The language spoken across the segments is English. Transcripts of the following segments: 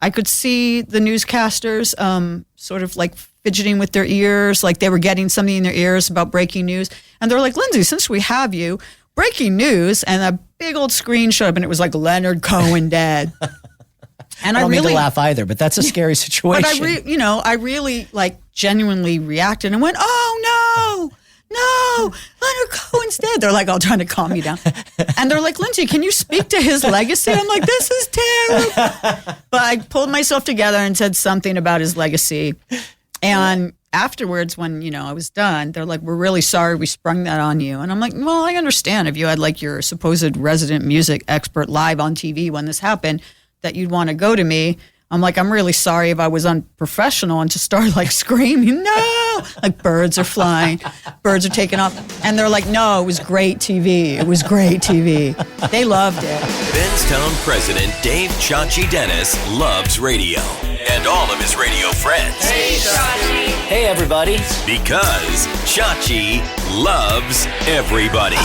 I could see the newscasters sort of like fidgeting with their ears, like they were getting something in their ears about breaking news. And they're like, Lyndsey, since we have you, breaking news. And a big old screen showed up and it was like Leonard Cohen dead. And I don't mean to laugh either, but that's a scary situation. But I really like genuinely reacted and went, oh no, Leonard Cohen's dead. They're like all trying to calm me down. And they're like, Lyndsey, can you speak to his legacy? I'm like, this is terrible. But I pulled myself together and said something about his legacy. And afterwards, when, I was done, they're like, we're really sorry we sprung that on you. And I'm like, well, I understand if you had like your supposed resident music expert live on TV when this happened, that you'd want to go to me. I'm like, I'm really sorry if I was unprofessional and just start like screaming, no, like birds are flying, birds are taking off. And they're like, no, it was great TV. It was great TV. They loved it. Benztown president Dave Chachi Dennis loves radio and all of his radio friends. Hey, Chachi. Hey, everybody. Because Chachi loves everybody.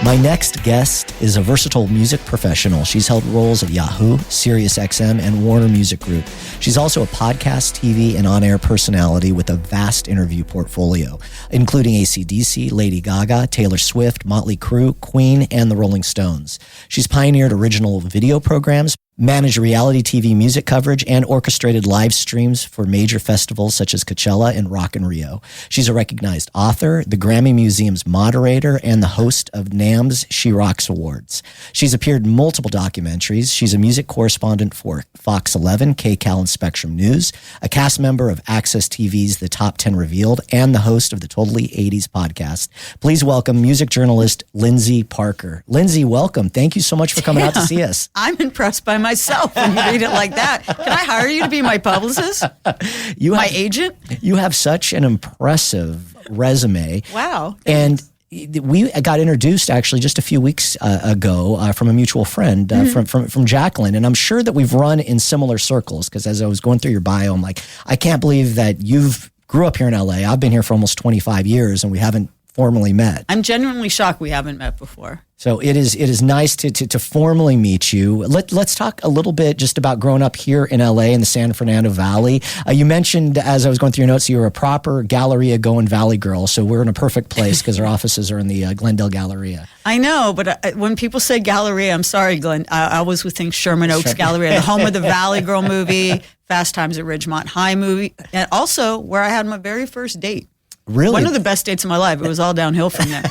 My next guest is a versatile music professional. She's held roles at Yahoo, SiriusXM, and Warner Music Group. She's also a podcast, TV, and on-air personality with a vast interview portfolio, including AC/DC, Lady Gaga, Taylor Swift, Motley Crue, Queen, and the Rolling Stones. She's pioneered original video programs, managed reality TV music coverage, and orchestrated live streams for major festivals such as Coachella and Rock in Rio. She's a recognized author, the Grammy Museum's moderator, and the host of NAMM's She Rocks Awards. She's appeared in multiple documentaries. She's a music correspondent for Fox 11, KCAL, and Spectrum News, a cast member of Access TV's The Top 10 Revealed, and the host of the Totally 80s podcast. Please welcome music journalist Lyndsey Parker. Lyndsey, welcome. Thank you so much for coming out to see us. I'm impressed by myself when you read it like that. Can I hire you to be my publicist? My agent? You have such an impressive resume. Wow. And we got introduced actually just a few weeks ago from a mutual friend from Jacqueline. And I'm sure that we've run in similar circles because as I was going through your bio, I'm like, I can't believe that you've grew up here in LA. I've been here for almost 25 years and we haven't formally met. I'm genuinely shocked we haven't met before. So it is nice to formally meet you. Let's talk a little bit just about growing up here in LA in the San Fernando Valley. You mentioned as I was going through your notes, you were a proper Galleria going Valley girl. So we're in a perfect place because our offices are in the Glendale Galleria. I know, but when people say Galleria, I'm sorry, Glenn. I always would think Sherman Oaks Galleria, the home of the Valley Girl movie, Fast Times at Ridgemont High movie, and also where I had my very first date. Really? One of the best dates of my life. It was all downhill from there.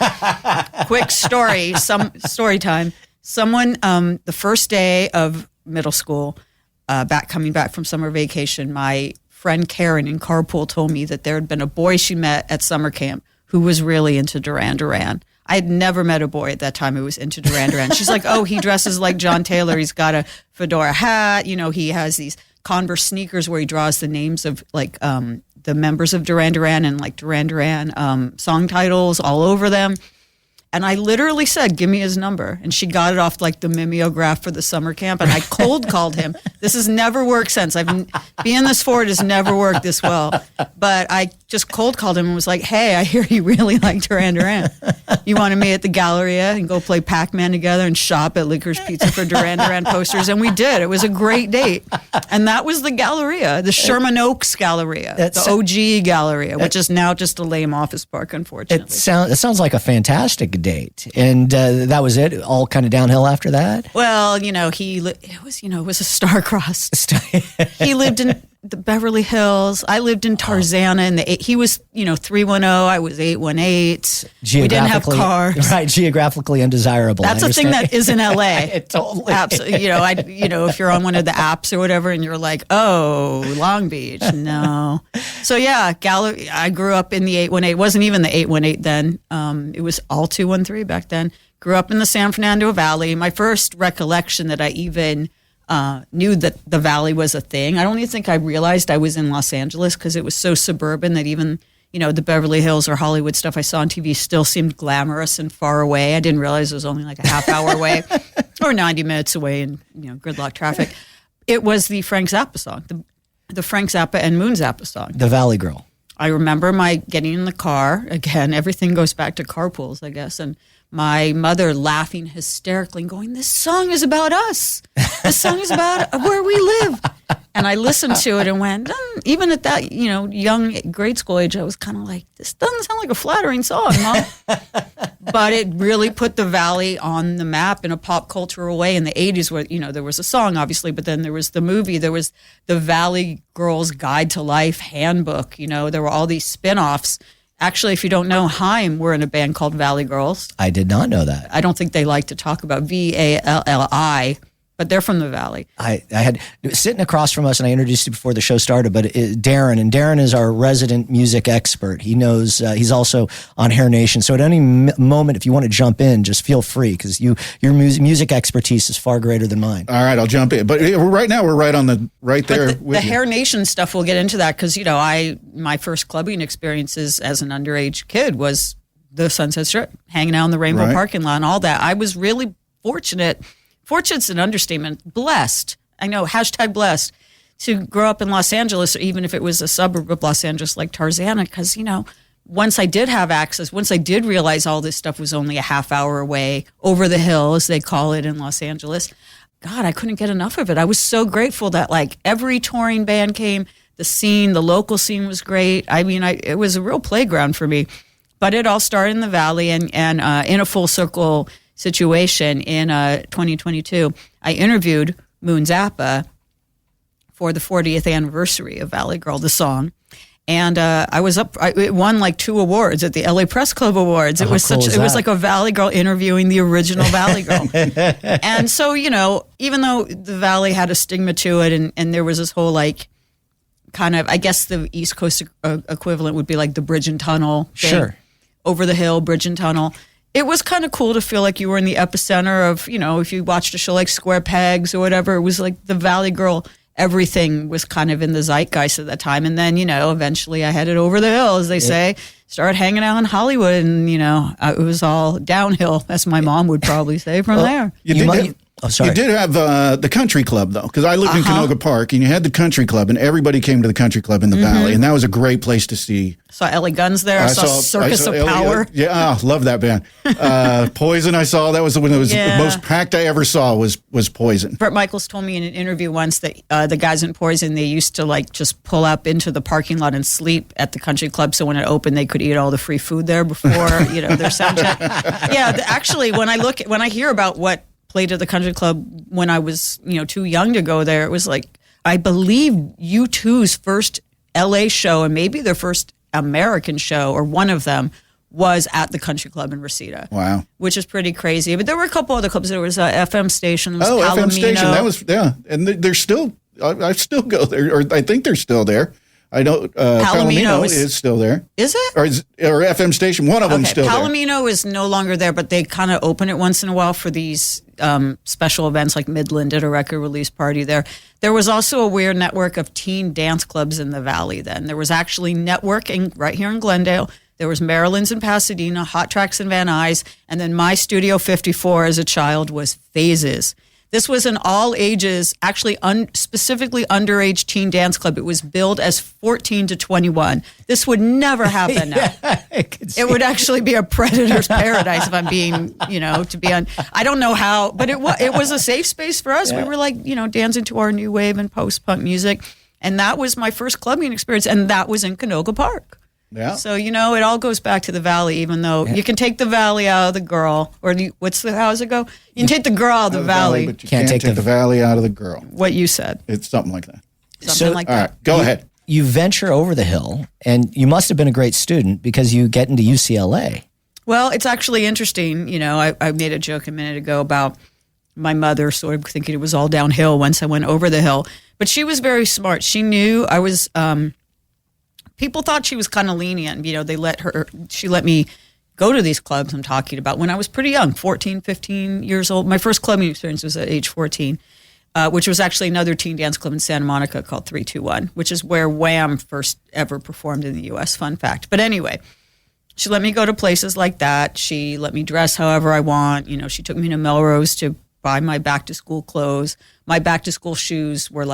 Quick story, story time. Someone, the first day of middle school, coming back from summer vacation, my friend Karen in carpool told me that there had been a boy she met at summer camp who was really into Duran Duran. I had never met a boy at that time who was into Duran Duran. She's like, oh, he dresses like John Taylor. He's got a fedora hat. He has these Converse sneakers where he draws the names of like the members of Duran Duran and like Duran Duran song titles all over them. And I literally said, give me his number. And she got it off like the mimeograph for the summer camp. And I cold called him. This has never worked since. Being this forward has never worked this well. But I just cold called him and was like, hey, I hear you really like Duran Duran. You want to meet at the Galleria and go play Pac-Man together and shop at Liquor's Pizza for Duran Duran posters? And we did. It was a great date. And that was the Galleria, the Sherman Oaks Galleria, the OG Galleria, which is now just a lame office park, unfortunately. It sounds like a fantastic date. And that was it? All kind of downhill after that? Well, it was a star-crossed. He lived in the Beverly Hills. I lived in Tarzana. He was, 310. I was 818. We didn't have cars. Right, geographically undesirable. That's a thing that is in LA. Totally. Absolutely. If you're on one of the apps or whatever and you're like, oh, Long Beach. No. So yeah, I grew up in the 818. It wasn't even the 818 then. It was all 213 back then. Grew up in the San Fernando Valley. My first recollection that I even knew that the Valley was a thing. I don't even think I realized I was in Los Angeles because it was so suburban that even, the Beverly Hills or Hollywood stuff I saw on TV still seemed glamorous and far away. I didn't realize it was only like a half hour away or 90 minutes away in, gridlock traffic. It was the Frank Zappa song, the Frank Zappa and Moon Zappa song. The Valley Girl. I remember getting in the car. Again, everything goes back to carpools, I guess, and my mother laughing hysterically and going, this song is about us. This song is about where we live. And I listened to it and went, even at that, young grade school age, I was kind of like, this doesn't sound like a flattering song, Mom. But it really put the Valley on the map in a pop cultural way in the 80s where, there was a song, obviously, but then there was the movie. There was the Valley Girls Guide to Life handbook. There were all these spin-offs. Actually, if you don't know, Haim were in a band called Valley Girls. I did not know that. I don't think they like to talk about Valli, but they're from the Valley. I had sitting across from us, and I introduced you before the show started, but Darren, and Darren is our resident music expert. He knows, he's also on Hair Nation. So at any moment, if you want to jump in, just feel free, because your music expertise is far greater than mine. All right, I'll jump in. But right now, we're right there. The Hair Nation stuff, we'll get into that, because, my first clubbing experiences as an underage kid was the Sunset Strip, hanging out in the Rainbow parking lot and all that. I was really fortunate. Fortunate's an understatement. Blessed. I know, #blessed to grow up in Los Angeles, or even if it was a suburb of Los Angeles like Tarzana, because, once I did have access, once I did realize all this stuff was only a half hour away, over the hill, as they call it in Los Angeles, God, I couldn't get enough of it. I was so grateful that, every touring band came, the local scene was great. I mean, it was a real playground for me. But it all started in the Valley, and in a full circle situation in 2022, I interviewed Moon Zappa for the 40th anniversary of Valley Girl, the song. And it won 2 awards at the LA Press Club Awards. It was like a Valley Girl interviewing the original Valley Girl. And so, even though the Valley had a stigma to it, and there was this whole kind of, I guess the East Coast equivalent would be like the Bridge and Tunnel thing. Sure. Over the hill, Bridge and Tunnel. It was kind of cool to feel like you were in the epicenter of, if you watched a show like Square Pegs or whatever, it was like the Valley Girl, everything was kind of in the zeitgeist at that time. And then, eventually I headed over the hill, as they say, started hanging out in Hollywood, and, it was all downhill, as my mom would probably say, from there. You did have the country club, though, because I lived in Canoga Park, and you had the country club, and everybody came to the country club in the Valley, and that was a great place to see. Saw LA Guns there. I saw Circus of Power. Love that band. Poison, I saw. That was when it was the most packed I ever saw was Poison. Bret Michaels told me in an interview once that the guys in Poison, they used to just pull up into the parking lot and sleep at the country club, so when it opened, they could eat all the free food there before their sound check. Actually, when I hear about what played at the country club when I was, too young to go there, it was I believe U2's first LA show, and maybe their first American show, or one of them, was at the country club in Reseda. Wow. Which is pretty crazy. But there were a couple other clubs. There was an FM station. There was Palomino. FM station. That was, and they're still, I still go there, or I think they're still there. I know Palomino is still there. Is it? Or FM station, one of them's still there. Palomino is no longer there, but they kind of open it once in a while for these special events, like Midland did a record release party there. There was also a weird network of teen dance clubs in the Valley then. There was actually networking right here in Glendale. There was Maryland's in Pasadena, Hot Tracks in Van Nuys, and then my Studio 54 as a child was Phases. This was an all-ages, actually specifically underage teen dance club. It was billed as 14 to 21. This would never happen now. It would actually be a predator's paradise if I'm being, to be on. I don't know how, but it was a safe space for us. Yeah. We were dancing to our new wave and post-punk music. And that was my first clubbing experience, and that was in Canoga Park. Yeah. So, it all goes back to the Valley, even though you can take the Valley out of the girl. Or how does it go? You can take the girl out of the Valley. But you can't take the Valley out of the girl. What you said. It's something like that. All right, go ahead. You venture over the hill, and you must have been a great student because you get into UCLA. Well, it's actually interesting. I made a joke a minute ago about my mother sort of thinking it was all downhill once I went over the hill. But she was very smart. She knew I was... people thought she was kind of lenient. She let me go to these clubs I'm talking about when I was pretty young, 14, 15 years old. My first clubbing experience was at age 14, which was actually another teen dance club in Santa Monica called 321, which is where Wham first ever performed in the U.S. Fun fact. But anyway, she let me go to places like that. She let me dress however I want. She took me to Melrose to buy my back-to-school clothes. My back-to-school shoes were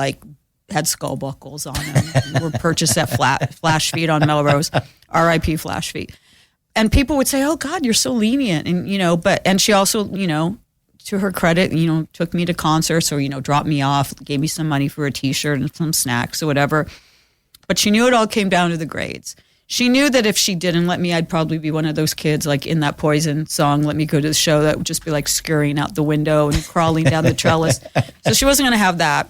had skull buckles on them. Were purchased at Flash Feet on Melrose. R.I.P. Flash Feet. And people would say, oh God, you're so lenient. And, and she also, to her credit, took me to concerts or, dropped me off, gave me some money for a t-shirt and some snacks or whatever. But she knew it all came down to the grades. She knew that if she didn't let me, I'd probably be one of those kids like in that Poison song, Let Me Go to the Show, that would just be like scurrying out the window and crawling down the trellis. So she wasn't going to have that.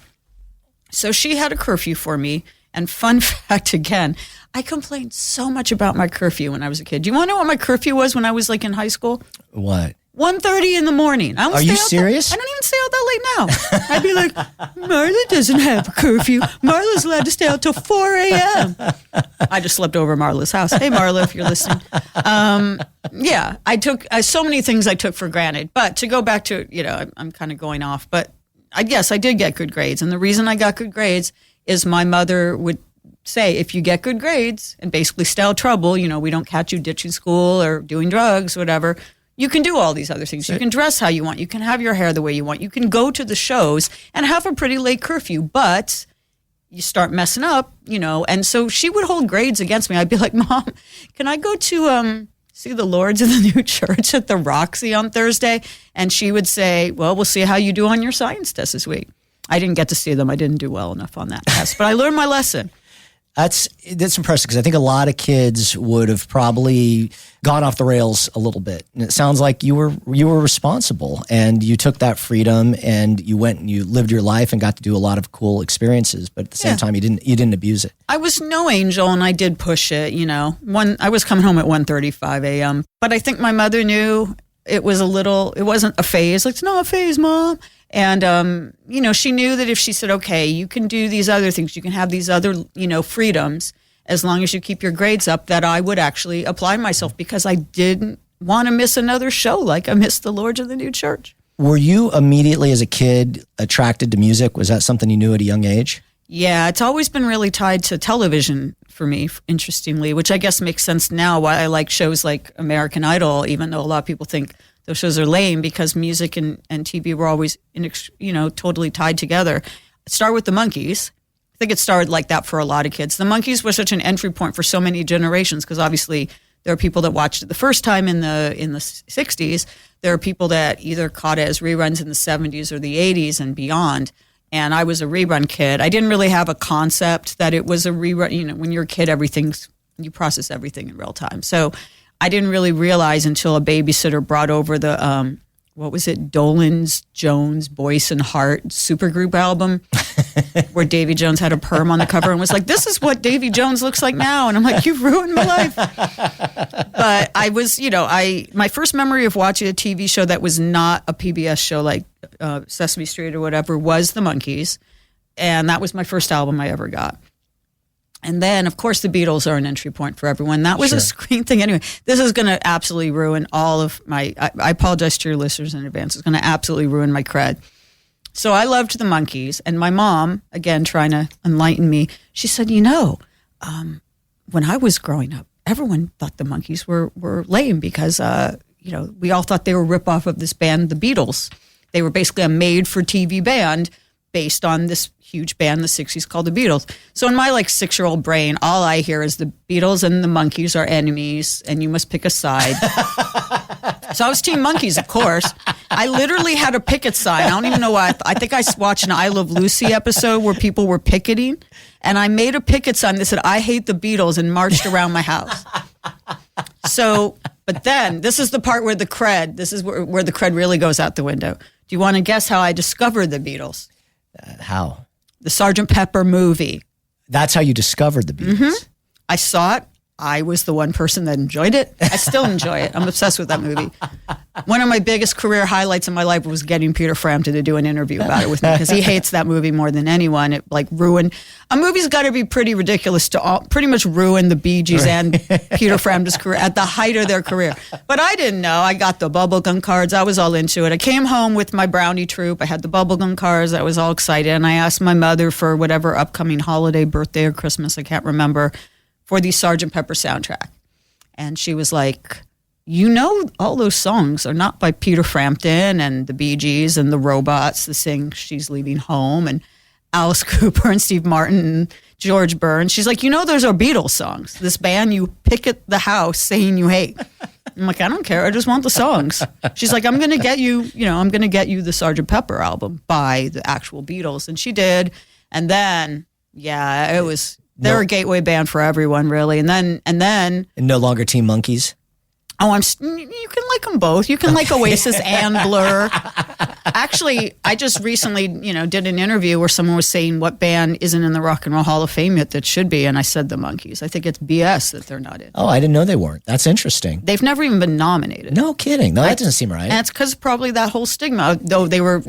So she had a curfew for me. And fun fact again, I complained so much about my curfew when I was a kid. Do you want to know what my curfew was when I was like in high school? What? 1:30 in the morning. Are you serious? I don't even stay out that late now. I'd be like, Marla doesn't have a curfew. Marla's allowed to stay out till 4 a.m. I just slept over at Marla's house. Hey, Marla, if you're listening. I took so many things I took for granted. But to go back to, I'm kind of going off. But I did get good grades. And the reason I got good grades is my mother would say, if you get good grades and basically stay out of trouble, we don't catch you ditching school or doing drugs, whatever, you can do all these other things. You can dress how you want. You can have your hair the way you want. You can go to the shows and have a pretty late curfew, but you start messing up, And so she would hold grades against me. I'd be like, Mom, can I go to see the Lords of the New Church at the Roxy on Thursday? And she would say, well, we'll see how you do on your science test this week. I didn't get to see them. I didn't do well enough on that test, but I learned my lesson. That's impressive because I think a lot of kids would have probably gone off the rails a little bit. And it sounds like you were responsible and you took that freedom and you went and you lived your life and got to do a lot of cool experiences. But at the same time, you didn't abuse it. I was no angel and I did push it. I was coming home at 1:35 a.m. But I think my mother knew it wasn't a phase. Like, it's not a phase, Mom. And, she knew that if she said, okay, you can do these other things, you can have these other, freedoms, as long as you keep your grades up, that I would actually apply myself because I didn't want to miss another show like I missed the Lords of the New Church. Were you immediately as a kid attracted to music? Was that something you knew at a young age? Yeah, it's always been really tied to television for me, interestingly, which I guess makes sense now why I like shows like American Idol, even though a lot of people think those shows are lame, because music and TV were always, totally tied together. It started with the Monkees. I think it started like that for a lot of kids. The Monkees were such an entry point for so many generations because obviously there are people that watched it the first time in the 60s. There are people that either caught it as reruns in the 70s or the 80s and beyond. And I was a rerun kid. I didn't really have a concept that it was a rerun. When you're a kid, you process everything in real time. So I didn't really realize until a babysitter brought over the, Dolenz Jones, Boyce and Hart supergroup album where Davy Jones had a perm on the cover and was like, this is what Davy Jones looks like now. And I'm like, you've ruined my life. But I was, my first memory of watching a TV show that was not a PBS show like Sesame Street or whatever was the Monkees. And that was my first album I ever got. And then, of course, the Beatles are an entry point for everyone. That was a screen thing. Anyway, this is going to absolutely ruin all of my... I apologize to your listeners in advance. It's going to absolutely ruin my cred. So I loved the Monkees. And my mom, again, trying to enlighten me, she said, when I was growing up, everyone thought the Monkees were lame because, we all thought they were a ripoff of this band, the Beatles. They were basically a made-for-TV band based on this huge band in the 60s called the Beatles. So in my 6-year-old brain, all I hear is the Beatles and the Monkees are enemies and you must pick a side. So I was Team Monkees, of course. I literally had a picket sign. I don't even know why. I think I watched an I Love Lucy episode where people were picketing and I made a picket sign that said, I hate the Beatles, and marched around my house. So, but then this is the part where the cred the cred really goes out the window. Do you want to guess how I discovered the Beatles? How? The Sgt. Pepper movie. That's how you discovered the Beatles. Mm-hmm. I saw it. I was the one person that enjoyed it. I still enjoy it. I'm obsessed with that movie. One of my biggest career highlights in my life was getting Peter Frampton to do an interview about it with me because he hates that movie more than anyone. It ruined. A movie's got to be pretty ridiculous to pretty much ruin the Bee Gees and Peter Frampton's career at the height of their career. But I didn't know. I got the bubblegum cards. I was all into it. I came home with my brownie troop. I had the bubblegum cards. I was all excited. And I asked my mother for whatever upcoming holiday, birthday, or Christmas, I can't remember, for the Sgt. Pepper soundtrack. And she was like, all those songs are not by Peter Frampton and the Bee Gees and the Robots that sing She's Leaving Home. And Alice Cooper and Steve Martin and George Burns. She's like, those are Beatles songs. This band you pick at the house saying you hate. I'm like, I don't care. I just want the songs. She's like, I'm going to get you, I'm going to get you the Sgt. Pepper album by the actual Beatles. And she did. And then, it was, they're a gateway band for everyone, really. And then. And no longer Team Monkees? Oh, you can like them both. You can like Oasis and Blur. Actually, I just recently, did an interview where someone was saying what band isn't in the Rock and Roll Hall of Fame yet that should be, and I said the Monkees. I think it's BS that they're not in. Oh, I didn't know they weren't. That's interesting. They've never even been nominated. No kidding. No, that doesn't seem right. And it's because probably that whole stigma, though they were,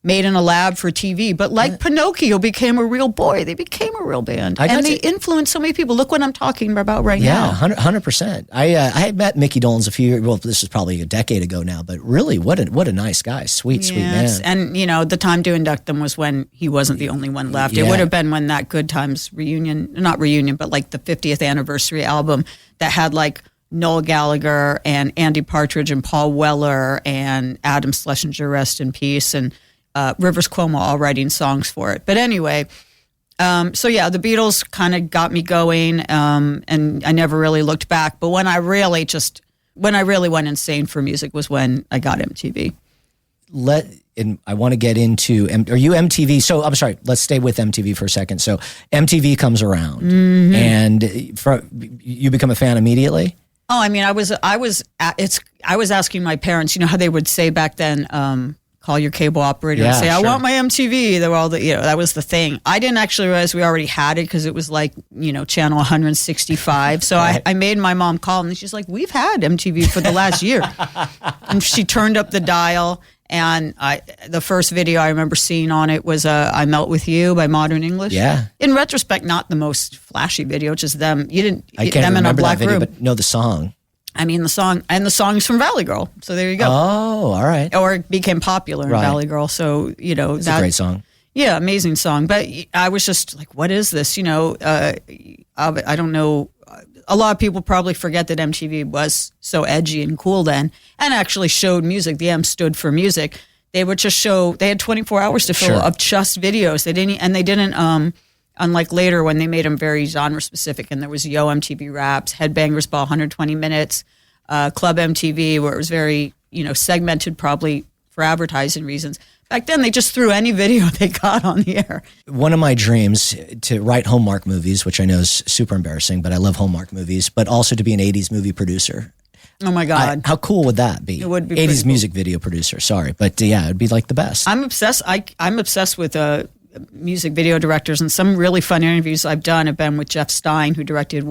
made in a lab for TV. But like Pinocchio became a real boy. They became a real band. And they influenced so many people. Look what I'm talking about now. Yeah, 100%. I had met Mickey Dolenz a few years, well, this was probably a decade ago now, but really, what a nice guy. Sweet man. And, the time to induct them was when he wasn't the only one left. Yeah. It would have been when that Good Times not reunion, but like the 50th anniversary album that had like Noel Gallagher and Andy Partridge and Paul Weller and Adam Schlesinger, rest in peace, and Rivers Cuomo all writing songs for it. But anyway, the Beatles kind of got me going, and I never really looked back. But when I really went insane for music was when I got MTV. And I want to get into, are you MTV? So I'm sorry, let's stay with MTV for a second. So MTV comes around, and you become a fan immediately? Oh, I mean, I was asking my parents, how they would say back then, call your cable operator and say, I want my MTV. They were all that was the thing. I didn't actually realize we already had it because it was like, channel 165. So right. I made my mom call, and she's like, we've had MTV for the last year. And she turned up the dial, and the first video I remember seeing on it was I Melt With You by Modern English. Yeah. In retrospect, not the most flashy video, just them. I can't remember that video, but know the song. I mean, the song is from Valley Girl. So there you go. Oh, all right. Or it became popular in Valley Girl. So, it's a great song. Yeah, amazing song. But I was just like, what is this? I don't know. A lot of people probably forget that MTV was so edgy and cool then and actually showed music. The M stood for music. They would just they had 24 hours to fill up just videos. They didn't, unlike later when they made them very genre specific, and there was Yo MTV Raps, Headbangers Ball 120 Minutes, Club MTV, where it was very, segmented probably for advertising reasons. Back then, they just threw any video they got on the air. One of my dreams to write Hallmark movies, which I know is super embarrassing, but I love Hallmark movies, but also to be an 80s movie producer. Oh my God. How cool would that be? It would be 80s cool. music video producer, sorry. But it'd be like the best. I'm obsessed. I'm obsessed with music video directors, and some really fun interviews I've done have been with Jeff Stein, who directed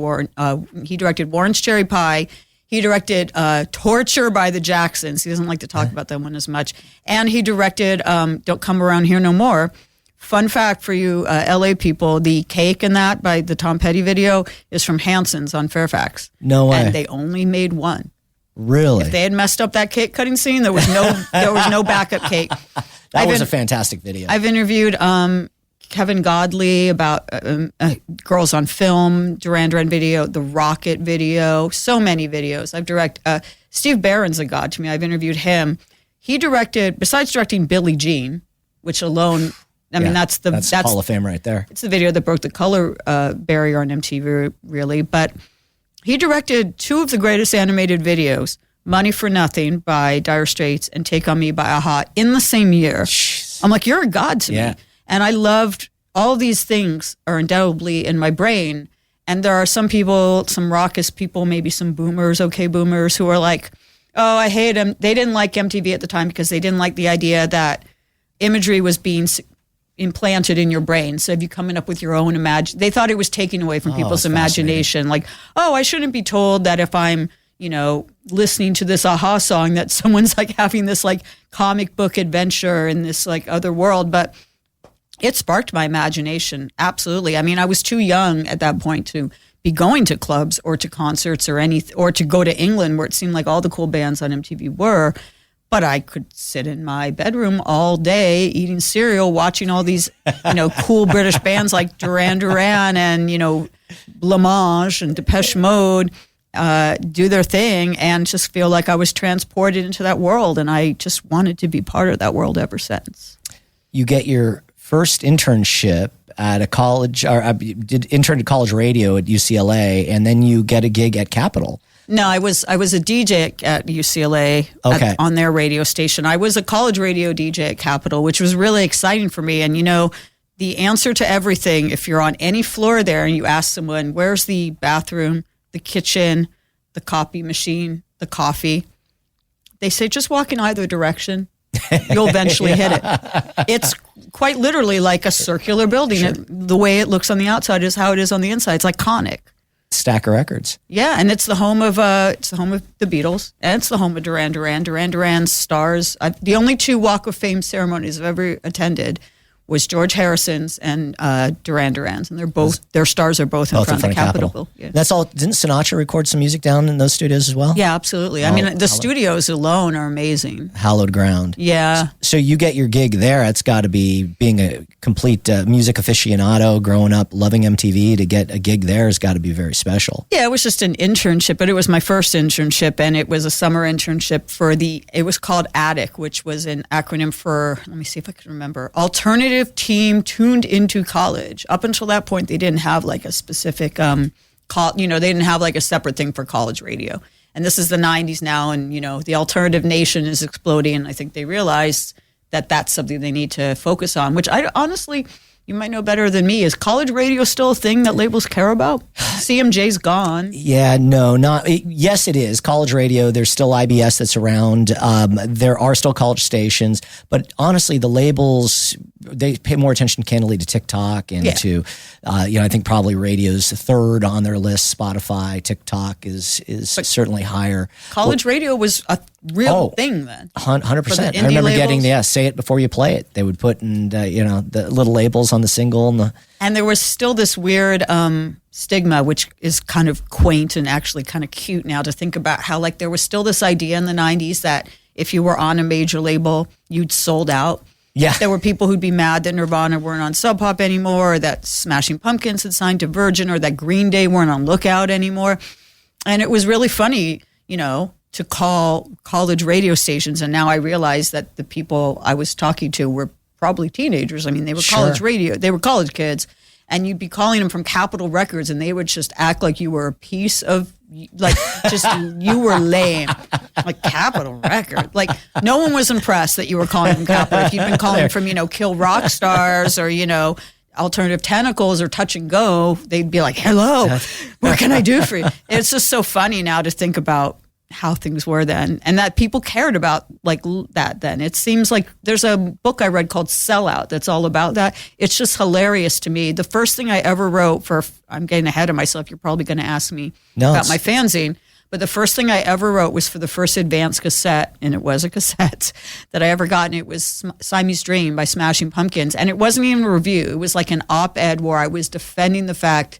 he directed Warren's Cherry Pie. He directed Torture by the Jacksons. He doesn't like to talk about that one as much. And he directed Don't Come Around Here No More. Fun fact for you LA people, the cake in that by the Tom Petty video is from Hanson's on Fairfax. No way. And they only made one. Really? If they had messed up that cake cutting scene, there was no backup cake. That was a fantastic video. I've interviewed Kevin Godley about Girls on Film, Duran Duran video, the Rocket video, so many videos. I've directed, Steve Barron's a god to me. I've interviewed him. He directed, besides directing Billie Jean, which alone, that's Hall of Fame right there. It's the video that broke the color barrier on MTV, really. But he directed two of the greatest animated videos, Money for Nothing by Dire Straits and Take On Me by Aha, in the same year. Jeez. I'm like, you're a god to me. And I loved all these things are indelibly in my brain. And there are some people, some raucous people, maybe some boomers, okay boomers, who are like, oh, I hate them. They didn't like MTV at the time because they didn't like the idea that imagery was being implanted in your brain. So if you coming up with your own they thought it was taking away from people's imagination. Like, oh, I shouldn't be told that if I'm, listening to this Aha song that someone's like having this like comic book adventure in this like other world. But it sparked my imagination. Absolutely. I mean, I was too young at that point to be going to clubs or to concerts or to go to England where it seemed like all the cool bands on MTV were. But I could sit in my bedroom all day eating cereal, watching all these, cool British bands like Duran Duran and, Blancmange and Depeche Mode do their thing and just feel like I was transported into that world. And I just wanted to be part of that world ever since. You get your first internship at a college, or did intern at college radio at UCLA, and then you get a gig at Capitol. No, I was a DJ at UCLA on their radio station. I was a college radio DJ at Capitol, which was really exciting for me. And, the answer to everything, if you're on any floor there and you ask someone, where's the bathroom, the kitchen, the copy machine, the coffee, they say, just walk in either direction. You'll eventually hit it. It's quite literally like a circular building. Sure. The way it looks on the outside is how it is on the inside. It's iconic. Stack of records. Yeah, and it's the home of the Beatles, and it's the home of Duran Duran. Duran Duran's stars. The only 2 Walk of Fame ceremonies I've ever attended was George Harrison's and Duran Duran's, and their stars are both in front of the Capitol. Yeah. That's all. Didn't Sinatra record some music down in those studios as well? Yeah, absolutely. I mean, the studios alone are amazing. Hallowed ground. Yeah. So you get your gig there. It's got to be, being a complete music aficionado, growing up loving MTV, to get a gig there has got to be very special. Yeah, it was just an internship, but it was my first internship, and it was a summer internship it was called ATTIC, which was an acronym for, let me see if I can remember, Alternative Team Tuned Into College. Up until that point, they didn't have like a specific, they didn't have like a separate thing for college radio. And this is the 90s now, and, the alternative nation is exploding, and I think they realized that that's something they need to focus on, which I honestly, you might know better than me. Is college radio still a thing that labels care about? CMJ's gone. Yeah, no, yes, it is. College radio, there's still IBS that's around. There are still college stations, but honestly, the labels, they pay more attention candidly to TikTok and to, I think probably radio's third on their list. Spotify, TikTok is certainly higher. College radio was a real thing then. 100%. I remember getting say it before you play it. They would put in, the little labels on the single. And there was still this weird stigma, which is kind of quaint and actually kind of cute now to think about, how like there was still this idea in the 90s that if you were on a major label, you'd sold out. Yeah. There were people who'd be mad that Nirvana weren't on Sub Pop anymore, or that Smashing Pumpkins had signed to Virgin, or that Green Day weren't on Lookout anymore. And it was really funny, to call college radio stations. And now I realize that the people I was talking to were probably teenagers. I mean, they were college radio, they were college kids. And you'd be calling them from Capitol Records, and they would just act like you were a piece of, you were lame. Like, Capitol Record. Like, no one was impressed that you were calling from Capitol. If you'd been calling from, Kill Rock Stars or, Alternative Tentacles or Touch and Go, they'd be like, hello, what can I do for you? It's just so funny now to think about how things were then, and that people cared about like that then. It seems like there's a book I read called Sellout that's all about that. It's just hilarious to me. The first thing I ever wrote I'm getting ahead of myself, you're probably going to ask me about my fanzine, but the first thing I ever wrote was for the first advance cassette, and it was a cassette that I ever got, and it was Siamese Dream by Smashing Pumpkins, and it wasn't even a review. It was like an op-ed where I was defending the fact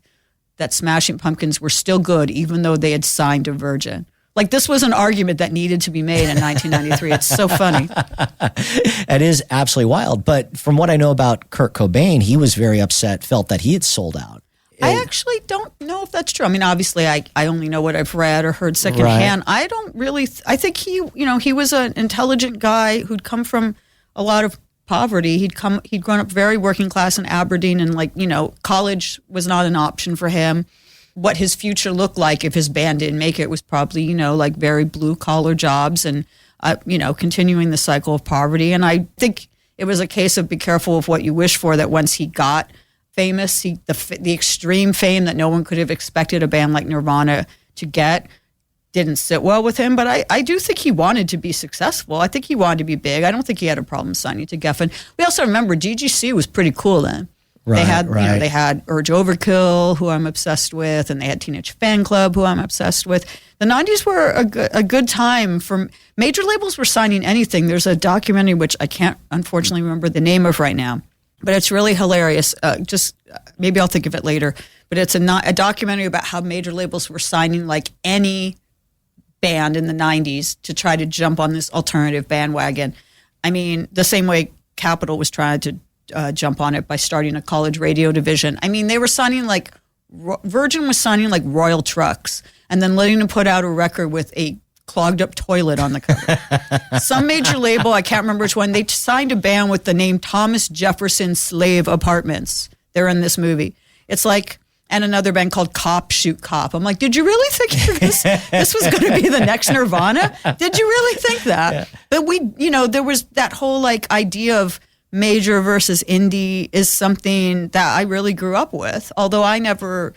that Smashing Pumpkins were still good even though they had signed to Virgin. Like, this was an argument that needed to be made in 1993. It's so funny. It is absolutely wild. But from what I know about Kurt Cobain, he was very upset, felt that he had sold out. I actually don't know if that's true. I mean, obviously, I only know what I've read or heard secondhand. Right. I don't really, I think he was an intelligent guy who'd come from a lot of poverty. He'd grown up very working class in Aberdeen, and college was not an option for him. What his future looked like if his band didn't make it was probably, very blue collar jobs and, continuing the cycle of poverty. And I think it was a case of be careful of what you wish for, that once he got famous, the extreme fame that no one could have expected a band like Nirvana to get didn't sit well with him. But I do think he wanted to be successful. I think he wanted to be big. I don't think he had a problem signing to Geffen. We also remember DGC was pretty cool then. Right, they had Urge Overkill, who I'm obsessed with, and they had Teenage Fan Club, who I'm obsessed with. The 90s were a good time for major labels were signing anything. There's a documentary, which I can't unfortunately remember the name of right now, but it's really hilarious. Maybe I'll think of it later. But it's a documentary about how major labels were signing like any band in the 90s to try to jump on this alternative bandwagon. I mean, the same way Capitol was trying to jump on it by starting a college radio division. I mean, they were signing Virgin was signing like Royal Trucks, and then letting them put out a record with a clogged up toilet on the cover. Some major label, I can't remember which one, they signed a band with the name Thomas Jefferson Slave Apartments. They're in this movie. It's like, and another band called Cop Shoot Cop. I'm like, did you really think this was going to be the next Nirvana? Did you really think that? Yeah. But there was that whole like idea of major versus indie is something that I really grew up with. Although I never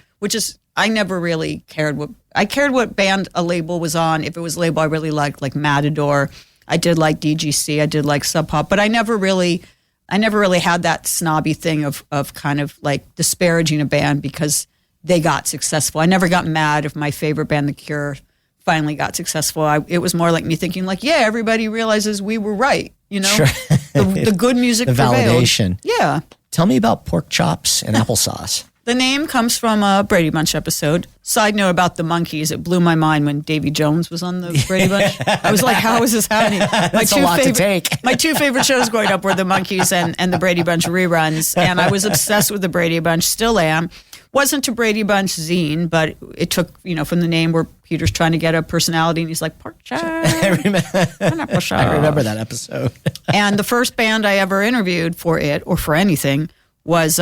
really cared what band a label was on. If it was a label I really liked, like Matador, I did like DGC, I did like Sub Pop, but I never really had that snobby thing of kind of like disparaging a band because they got successful. I never got mad if my favorite band, The Cure, finally got successful. It was more like me thinking like, yeah, everybody realizes we were right. Sure. The good music the prevailed. Validation. Yeah. Tell me about pork chops and applesauce. The name comes from a Brady Bunch episode. Side note about the Monkees, it blew my mind when Davy Jones was on the Brady Bunch. I was like, how is this happening? That's a lot to take. My two favorite shows growing up were the Monkees and the Brady Bunch reruns, and I was obsessed with the Brady Bunch, still am. Wasn't a Brady Bunch zine, but it took, from the name where Peter's trying to get a personality, and he's like, pork chop. I remember that episode. And the first band I ever interviewed for it, or for anything, was...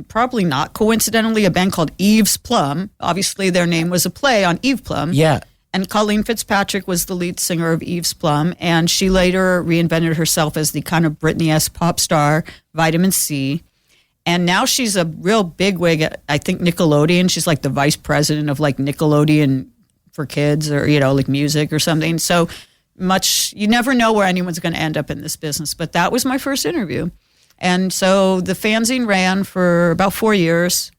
probably not coincidentally, a band called Eve's Plum. Obviously, their name was a play on Eve Plum. Yeah. And Colleen Fitzpatrick was the lead singer of Eve's Plum, and she later reinvented herself as the kind of Britney-esque pop star, Vitamin C. And now she's a real bigwig at, I think, Nickelodeon. She's like the vice president of like Nickelodeon for kids or, like music or something. So much, you never know where anyone's going to end up in this business. But that was my first interview. And so the fanzine ran for about 4 years.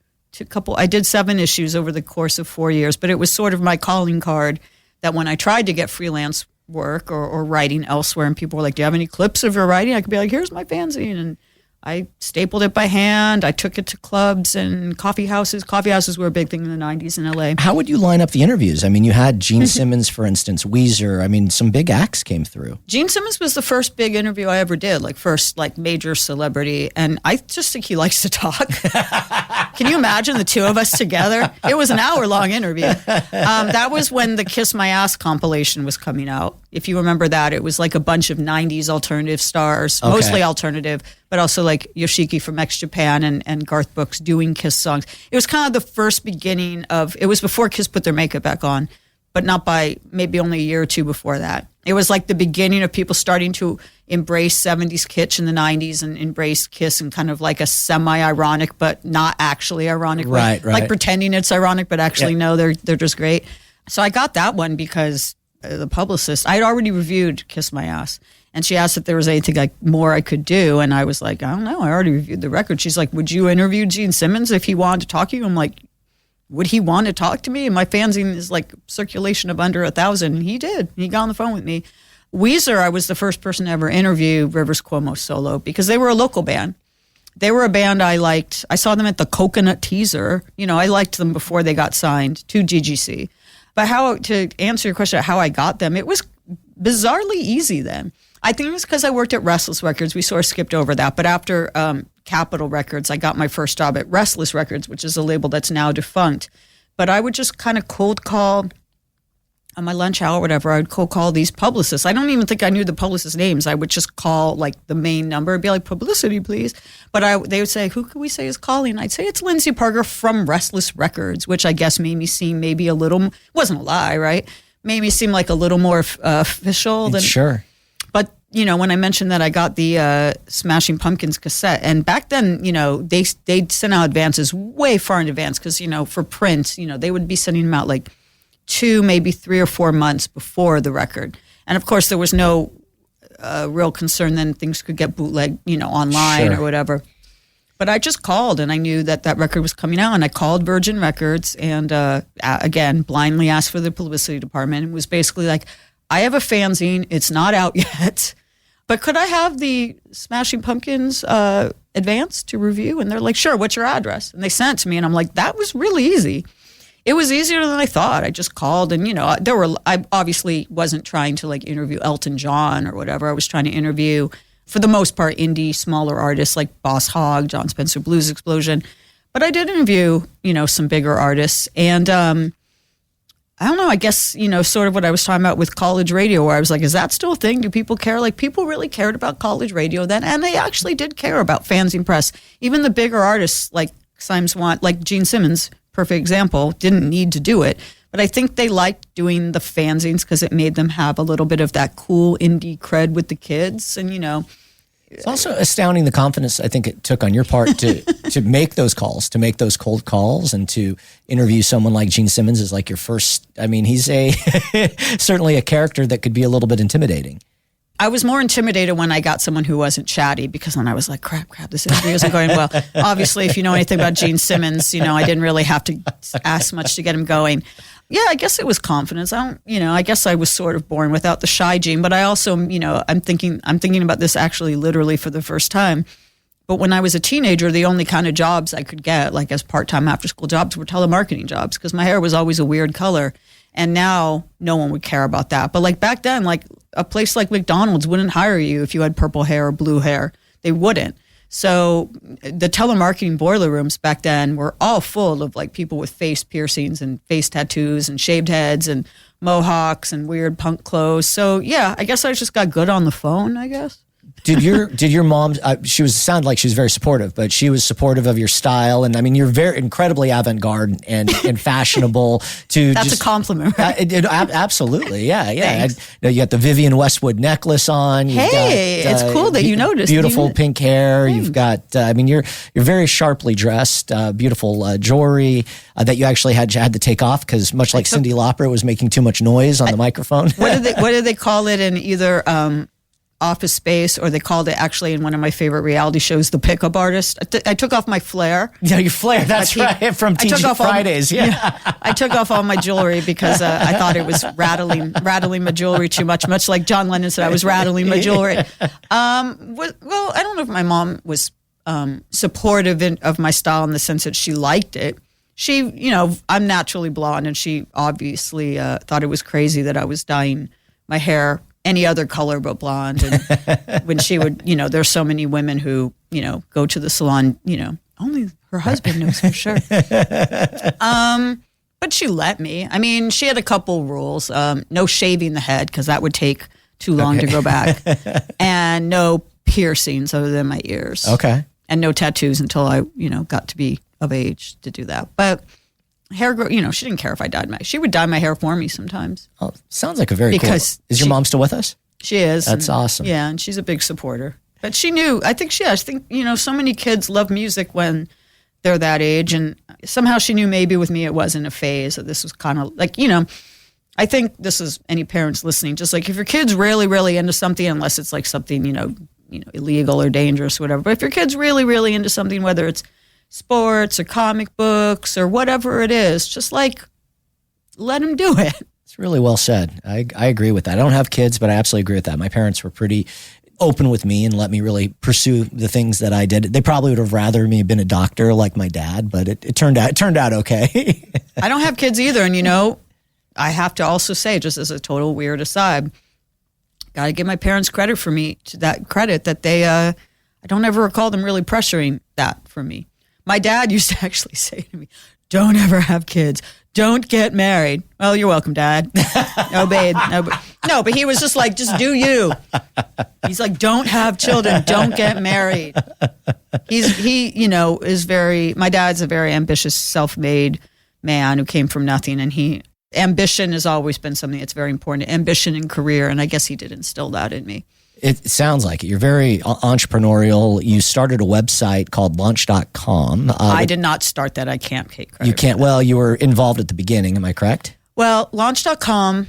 I did 7 issues over the course of 4 years, but it was sort of my calling card that when I tried to get freelance work or writing elsewhere, and people were like, do you have any clips of your writing? I could be like, here's my fanzine. And I stapled it by hand. I took it to clubs and coffee houses. Coffee houses were a big thing in the 90s in LA. How would you line up the interviews? I mean, you had Gene Simmons, for instance, Weezer. I mean, some big acts came through. Gene Simmons was the first big interview I ever did, first major celebrity. And I just think he likes to talk. Can you imagine the two of us together? It was an hour-long interview. That was when the Kiss My Ass compilation was coming out. If you remember that, it was like a bunch of 90s alternative stars, mostly alternative, but also like Yoshiki from X Japan and Garth Brooks doing Kiss songs. It was kind of the first beginning it was before Kiss put their makeup back on, but not by maybe only a year or two before that. It was like the beginning of people starting to embrace 70s kitsch in the 90s and embrace Kiss in kind of like a semi-ironic, but not actually ironic way. Right. Like pretending it's ironic, but actually no, they're just great. So I got that one because the publicist, I had already reviewed Kiss My Ass, and she asked if there was anything more I could do, and I was like, I don't know, I already reviewed the record. She's like, would you interview Gene Simmons if he wanted to talk to you? I'm like, would he want to talk to me? And my fanzine is like circulation of under 1,000. And he did. He got on the phone with me. Weezer, I was the first person to ever interview Rivers Cuomo solo because they were a local band. They were a band I liked. I saw them at the Coconut Teaser. I liked them before they got signed to GGC. But to answer your question, how I got them, it was bizarrely easy then. I think it was because I worked at Restless Records. We sort of skipped over that. But after Capitol Records, I got my first job at Restless Records, which is a label that's now defunct. But I would just kind of cold call on my lunch hour or whatever. I would cold call these publicists. I don't even think I knew the publicists' names. I would just call the main number and be like, publicity, please. But they would say, who could we say is calling? I'd say it's Lyndsey Parker from Restless Records, which I guess made me seem maybe a little, wasn't a lie, right? Made me seem like a little more official than. Sure. But, when I mentioned that I got the Smashing Pumpkins cassette, and back then, they'd send out advances way far in advance because, for print, they would be sending them out 2, maybe 3 or 4 months before the record. And of course, there was no real concern then things could get bootlegged, online or whatever. But I just called and I knew that record was coming out, and I called Virgin Records and again, blindly asked for the publicity department and was basically like, I have a fanzine, it's not out yet, but could I have the Smashing Pumpkins advance to review? And they're like, sure, what's your address? And they sent it to me and I'm like, that was really easy. It was easier than I thought. I just called and, I obviously wasn't trying to interview Elton John or whatever. I was trying to interview, for the most part, indie, smaller artists like Boss Hogg, John Spencer Blues Explosion. But I did interview, some bigger artists. And I don't know, I guess, sort of what I was talking about with college radio, where I was like, is that still a thing? Do people care? Like, people really cared about college radio then, and they actually did care about fanzine press. Even the bigger artists like like Gene Simmons, perfect example, didn't need to do it. But I think they liked doing the fanzines because it made them have a little bit of that cool indie cred with the kids. And, It's also astounding the confidence I think it took on your part to make those calls, to make those cold calls, and to interview someone like Gene Simmons is like your first. I mean, he's certainly a character that could be a little bit intimidating. I was more intimidated when I got someone who wasn't chatty, because then I was like, crap, this interview isn't going well. Obviously, if you know anything about Gene Simmons, I didn't really have to ask much to get him going. Yeah, I guess it was confidence. I guess I was sort of born without the shy gene, but I also, I'm thinking about this actually literally for the first time. But when I was a teenager, the only kind of jobs I could get, like as part-time after-school jobs, were telemarketing jobs, because my hair was always a weird color. And now no one would care about that. But like back then, like a place like McDonald's wouldn't hire you if you had purple hair or blue hair. They wouldn't. So the telemarketing boiler rooms back then were all full of like people with face piercings and face tattoos and shaved heads and mohawks and weird punk clothes. So yeah, I guess I just got good on the phone, I guess. Did your mom? Sounded like she was very supportive, but she was supportive of your style, and I mean, you're very incredibly avant-garde and fashionable. That's a compliment, right? Absolutely, yeah. You got the Vivienne Westwood necklace on. It's cool that you noticed. Beautiful pink hair. Thanks. You've got. You're very sharply dressed. Beautiful jewelry that you actually had to take off because, much like Cyndi Lauper, it was making too much noise on the microphone. What did they call it in either? Office Space, or they called it actually in one of my favorite reality shows, The Pickup Artist. I took off my flare. Yeah, your flare. That's right. From TG Fridays. I took off all my jewelry because I thought it was rattling my jewelry too much like John Lennon said I was rattling my jewelry. Well, I don't know if my mom was supportive of my style in the sense that she liked it. She, I'm naturally blonde, and she obviously thought it was crazy that I was dyeing my hair any other color but blonde. And when she would, there's so many women who, go to the salon, only her husband knows for sure. But she let me. I mean, she had a couple rules. No shaving the head, because that would take too long to go back. And no piercings other than my ears. Okay. And no tattoos until I, got to be of age to do that. But hair, she didn't care if I dyed she would dye my hair for me sometimes. Oh, sounds like a very cool. Is your mom still with us? She is. That's awesome. Yeah, and she's a big supporter. But she knew, I think, so many kids love music when they're that age, and somehow she knew maybe with me it wasn't a phase, that this was kind of like, I think this is any parents listening, just like if your kid's really, really into something, unless it's like something, illegal or dangerous or whatever, but if your kid's really, really into something, whether it's sports or comic books or whatever it is, just like let them do it. It's really well said. I agree with that. I don't have kids, but I absolutely agree with that. My parents were pretty open with me and let me really pursue the things that I did. They probably would have rather me have been a doctor like my dad, but it turned out okay. I don't have kids either, and I have to also say, just as a total weird aside, got to give my parents credit that they I don't ever recall them really pressuring that for me. My dad used to actually say to me, "Don't ever have kids. Don't get married." Well, you're welcome, Dad. No, babe. No, but he was just like, just do you. He's like, don't have children. Don't get married. My dad's a very ambitious, self-made man who came from nothing. And ambition has always been something that's very important. Ambition in career. And I guess he did instill that in me. It sounds like it. You're very entrepreneurial. You started a website called launch.com. I did not start that. I can't take credit. You can't. Well, you were involved at the beginning. Am I correct? Well, launch.com.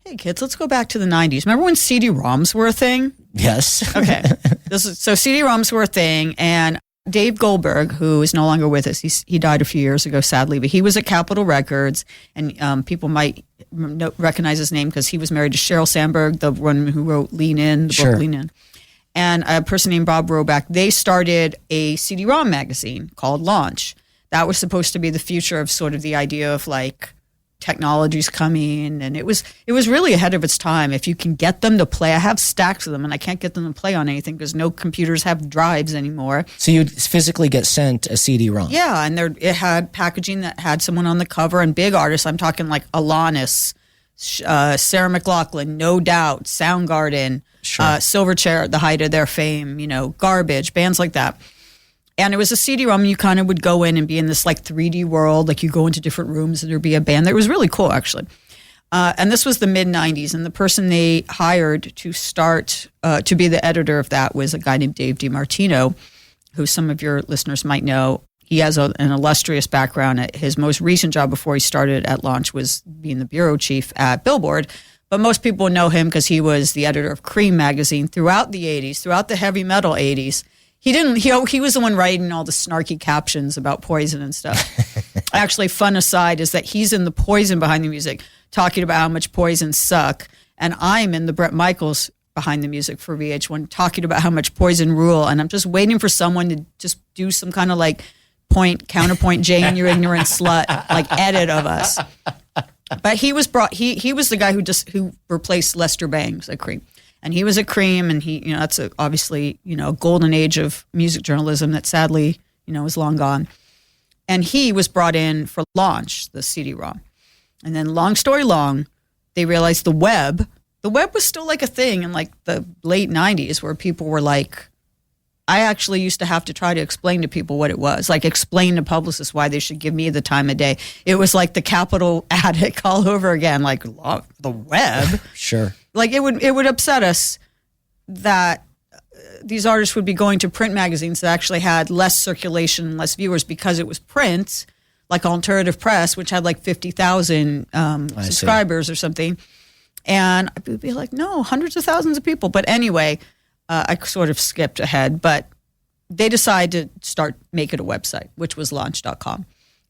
Hey, kids, let's go back to the 90s. Remember when CD-ROMs were a thing? Yes. Okay. So CD-ROMs were a thing, and Dave Goldberg, who is no longer with us, he died a few years ago, sadly, but he was at Capitol Records, and people might recognize his name because he was married to Sheryl Sandberg, the one who wrote Lean In, the book Lean In. And a person named Bob Roback, they started a CD-ROM magazine called Launch. That was supposed to be the future of sort of the idea of like technology's coming, and it was really ahead of its time. If you can get them to play, I have stacks of them, and I can't get them to play on anything because no computers have drives anymore. So you'd physically get sent a CD-ROM? Yeah, and it had packaging that had someone on the cover, and big artists. I'm talking like Alanis, Sarah McLachlan, No Doubt, Soundgarden, Silverchair at the height of their fame, Garbage, bands like that. And it was a CD-ROM, and you kind of would go in and be in this like 3D world, like you go into different rooms and there'd be a band. It was really cool, actually. And this was the mid-'90s, and the person they hired to start to be the editor of that was a guy named Dave DiMartino, who some of your listeners might know. He has an illustrious background. His most recent job before he started at launch was being the bureau chief at Billboard. But most people know him because he was the editor of Cream magazine throughout the 80s, throughout the heavy metal 80s. He was the one writing all the snarky captions about Poison and stuff. Actually, fun aside is that he's in the Poison behind the music, talking about how much Poison suck, and I'm in the Bret Michaels behind the music for VH1, talking about how much Poison rule, and I'm just waiting for someone to just do some kind of like counterpoint, Jane, you ignorant slut, like edit of us. But he was he was the guy who replaced Lester Bangs at Cream. And he was at Cream, and that's obviously a golden age of music journalism that sadly, is long gone. And he was brought in for Launch, the CD-ROM. And then long story long, they realized the web was still like a thing in like the late 90s where people were like, I actually used to have to try to explain to people what it was, like explain to publicists why they should give me the time of day. It was like the Capitol attic all over again, like the web. Sure. Like it would upset us that these artists would be going to print magazines that actually had less circulation and less viewers because it was print, like Alternative Press, which had like 50,000 subscribers or something. And I would be like, no, hundreds of thousands of people. But anyway, I sort of skipped ahead. But they decided to make it a website, which was launch.com.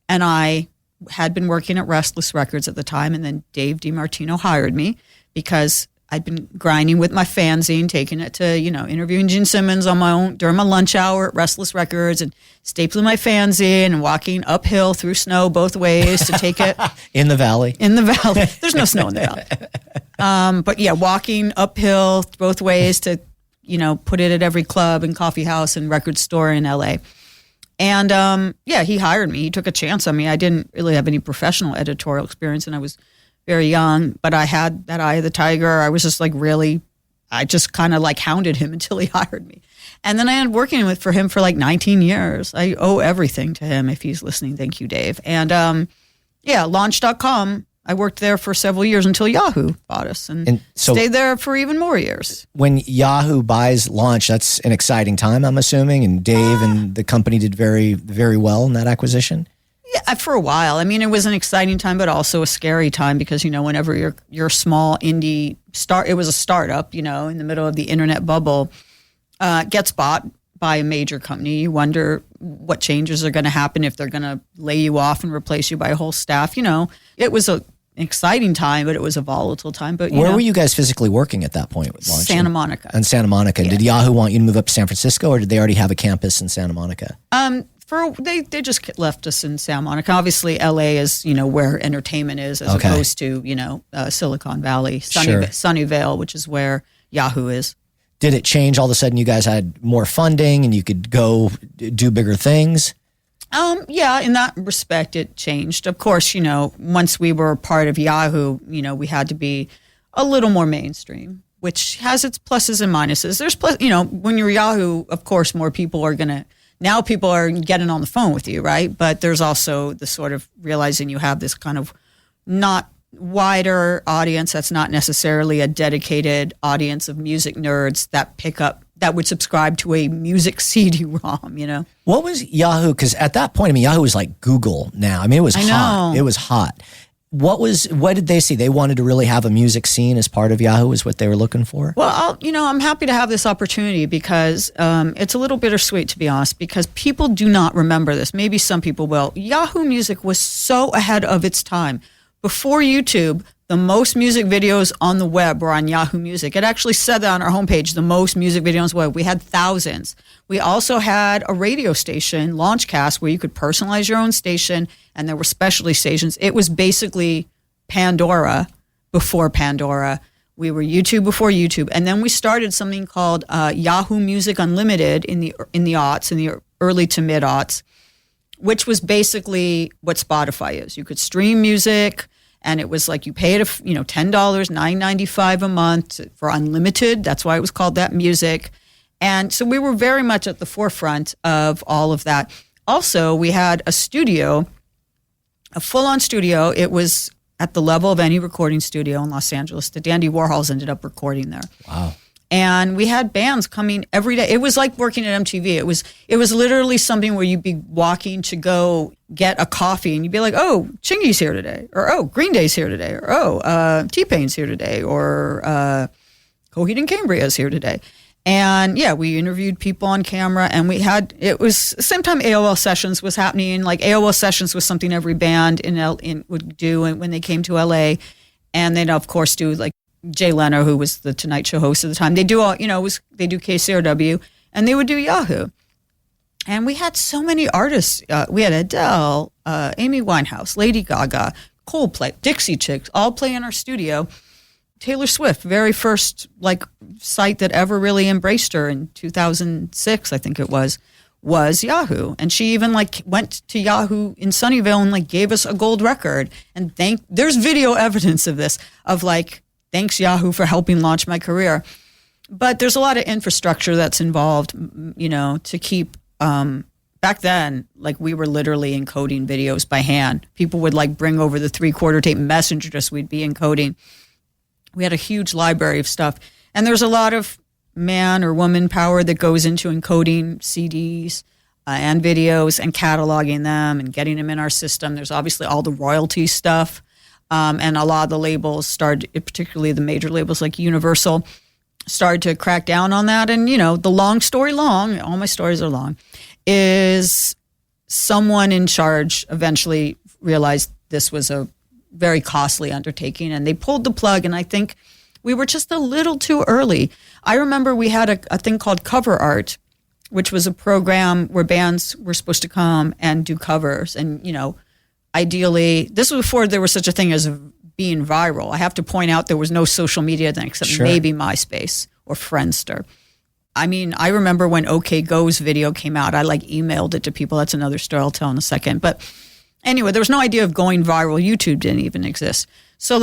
And I had been working at Restless Records at the time, and then Dave DiMartino hired me because I'd been grinding with my fanzine, taking it to, interviewing Gene Simmons on my own during my lunch hour at Restless Records and stapling my fanzine and walking uphill through snow both ways to take it. In the valley. In the valley. There's no snow in the valley. But yeah, walking uphill both ways to, put it at every club and coffee house and record store in LA. And he hired me. He took a chance on me. I didn't really have any professional editorial experience, and I was very young, but I had that eye of the tiger. I was just like I just kind of like hounded him until he hired me. And then I ended up working for him for like 19 years. I owe everything to him if he's listening. Thank you, Dave. And launch.com, I worked there for several years until Yahoo bought us and so stayed there for even more years. When Yahoo buys Launch, that's an exciting time, I'm assuming, and Dave and the company did very, very well in that acquisition. Yeah, for a while. I mean, it was an exciting time, but also a scary time because, whenever you're small indie it was a startup, in the middle of the internet bubble, gets bought by a major company. You wonder what changes are going to happen, if they're going to lay you off and replace you by a whole staff. It was an exciting time, but it was a volatile time. But where were you guys physically working at that point with Launch? Santa Monica. And Santa Monica. Yeah. Did Yahoo want you to move up to San Francisco, or did they already have a campus in Santa Monica? They just left us in Santa Monica. Obviously, LA is where entertainment is, as opposed to Silicon Valley, Sunnyvale, which is where Yahoo is. Did it change all of a sudden? You guys had more funding and you could go do bigger things. Yeah, in that respect, it changed. Of course, once we were part of Yahoo, we had to be a little more mainstream, which has its pluses and minuses. There's when you're Yahoo, of course, more people are now people are getting on the phone with you, right? But there's also the sort of realizing you have this kind of not wider audience that's not necessarily a dedicated audience of music nerds that would subscribe to a music CD-ROM, What was Yahoo? Because at that point, Yahoo was like Google now. It was hot. It was hot. What did they see? They wanted to really have a music scene as part of Yahoo is what they were looking for? Well, I'm happy to have this opportunity because it's a little bittersweet, to be honest, because people do not remember this. Maybe some people will. Yahoo Music was so ahead of its time. Before YouTube, the most music videos on the web were on Yahoo Music. It actually said that on our homepage, the most music videos on the web. We had thousands. We also had a radio station, Launchcast, where you could personalize your own station, and there were specialty stations. It was basically Pandora before Pandora. We were YouTube before YouTube. And then we started something called Yahoo Music Unlimited in the aughts, in the early to mid-aughts, which was basically what Spotify is. You could stream music, and it was like you paid $10, $9.95 a month for unlimited. That's why it was called that music. And so we were very much at the forefront of all of that. Also, we had a studio, a full-on studio. It was at the level of any recording studio in Los Angeles. The Dandy Warhols ended up recording there. Wow. And we had bands coming every day. It was like working at MTV. It was literally something where you'd be walking to go get a coffee and you'd be like, oh, Chingy's here today, or oh, Green Day's here today, or oh, T-Pain's here today, or Coheed and Cambria's here today. And yeah, we interviewed people on camera, and it was the same time AOL Sessions was happening. Like AOL Sessions was something every band would do when they came to LA. And they'd of course do like Jay Leno, who was the Tonight Show host at the time. They do all, they do KCRW, and they would do Yahoo. And we had so many artists. We had Adele, Amy Winehouse, Lady Gaga, Coldplay, Dixie Chicks, all play in our studio. Taylor Swift, very first site that ever really embraced her in 2006, I think it was Yahoo. And she even went to Yahoo in Sunnyvale and gave us a gold record. And there's video evidence of this, of thanks Yahoo for helping launch my career. But there's a lot of infrastructure that's involved, to keep, back then, we were literally encoding videos by hand. People would bring over the 3/4 tape messenger disc we'd be encoding. We had a huge library of stuff. And there's a lot of man or woman power that goes into encoding CDs and videos and cataloging them and getting them in our system. There's obviously all the royalty stuff. And a lot of the labels started, particularly the major labels like Universal, started to crack down on that. And, the long story long, all my stories are long, is someone in charge eventually realized this was a very costly undertaking, and they pulled the plug. And I think we were just a little too early. I remember we had a thing called Cover Art, which was a program where bands were supposed to come and do covers. And, ideally, this was before there was such a thing as being viral. I have to point out there was no social media then except maybe MySpace or Friendster. I mean, I remember when OK Go's video came out, I emailed it to people. That's another story I'll tell in a second. But anyway, there was no idea of going viral. YouTube didn't even exist. So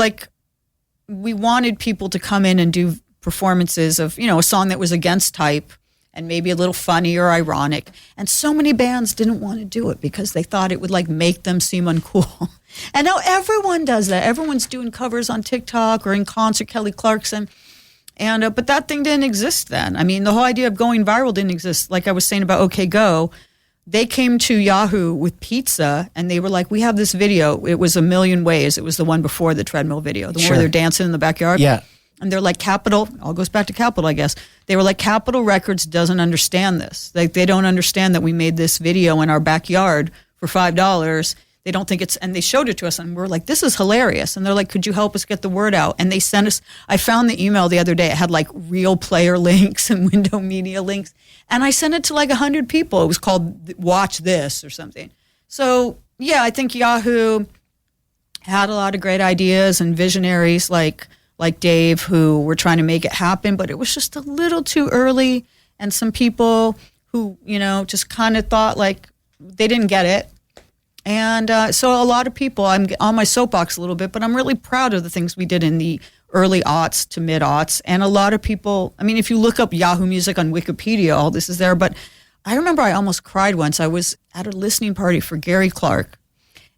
we wanted people to come in and do performances of, a song that was against type and maybe a little funny or ironic. And so many bands didn't want to do it because they thought it would make them seem uncool. And now everyone does that. Everyone's doing covers on TikTok or in concert, Kelly Clarkson. And but that thing didn't exist then. I mean, the whole idea of going viral didn't exist. Like I was saying about OK Go, they came to Yahoo with pizza, and they were like, we have this video. It was A Million Ways. It was the one before the treadmill video, the one where they're dancing in the backyard. Yeah. And they're like, Capitol, all goes back to Capitol, I guess. They were like, Capitol Records doesn't understand this. They don't understand that we made this video in our backyard for $5. They don't think and they showed it to us, and we're like, this is hilarious. And they're like, could you help us get the word out? And they sent us, I found the email the other day. It had real player links and window media links. And I sent it to 100 people. It was called Watch This or something. So yeah, I think Yahoo had a lot of great ideas and visionaries like Dave, who were trying to make it happen, but it was just a little too early. And some people who, just kind of thought they didn't get it. And so a lot of people, I'm on my soapbox a little bit, but I'm really proud of the things we did in the early aughts to mid-aughts. And a lot of people, I mean, if you look up Yahoo Music on Wikipedia, all this is there. But I remember I almost cried once. I was at a listening party for Gary Clark,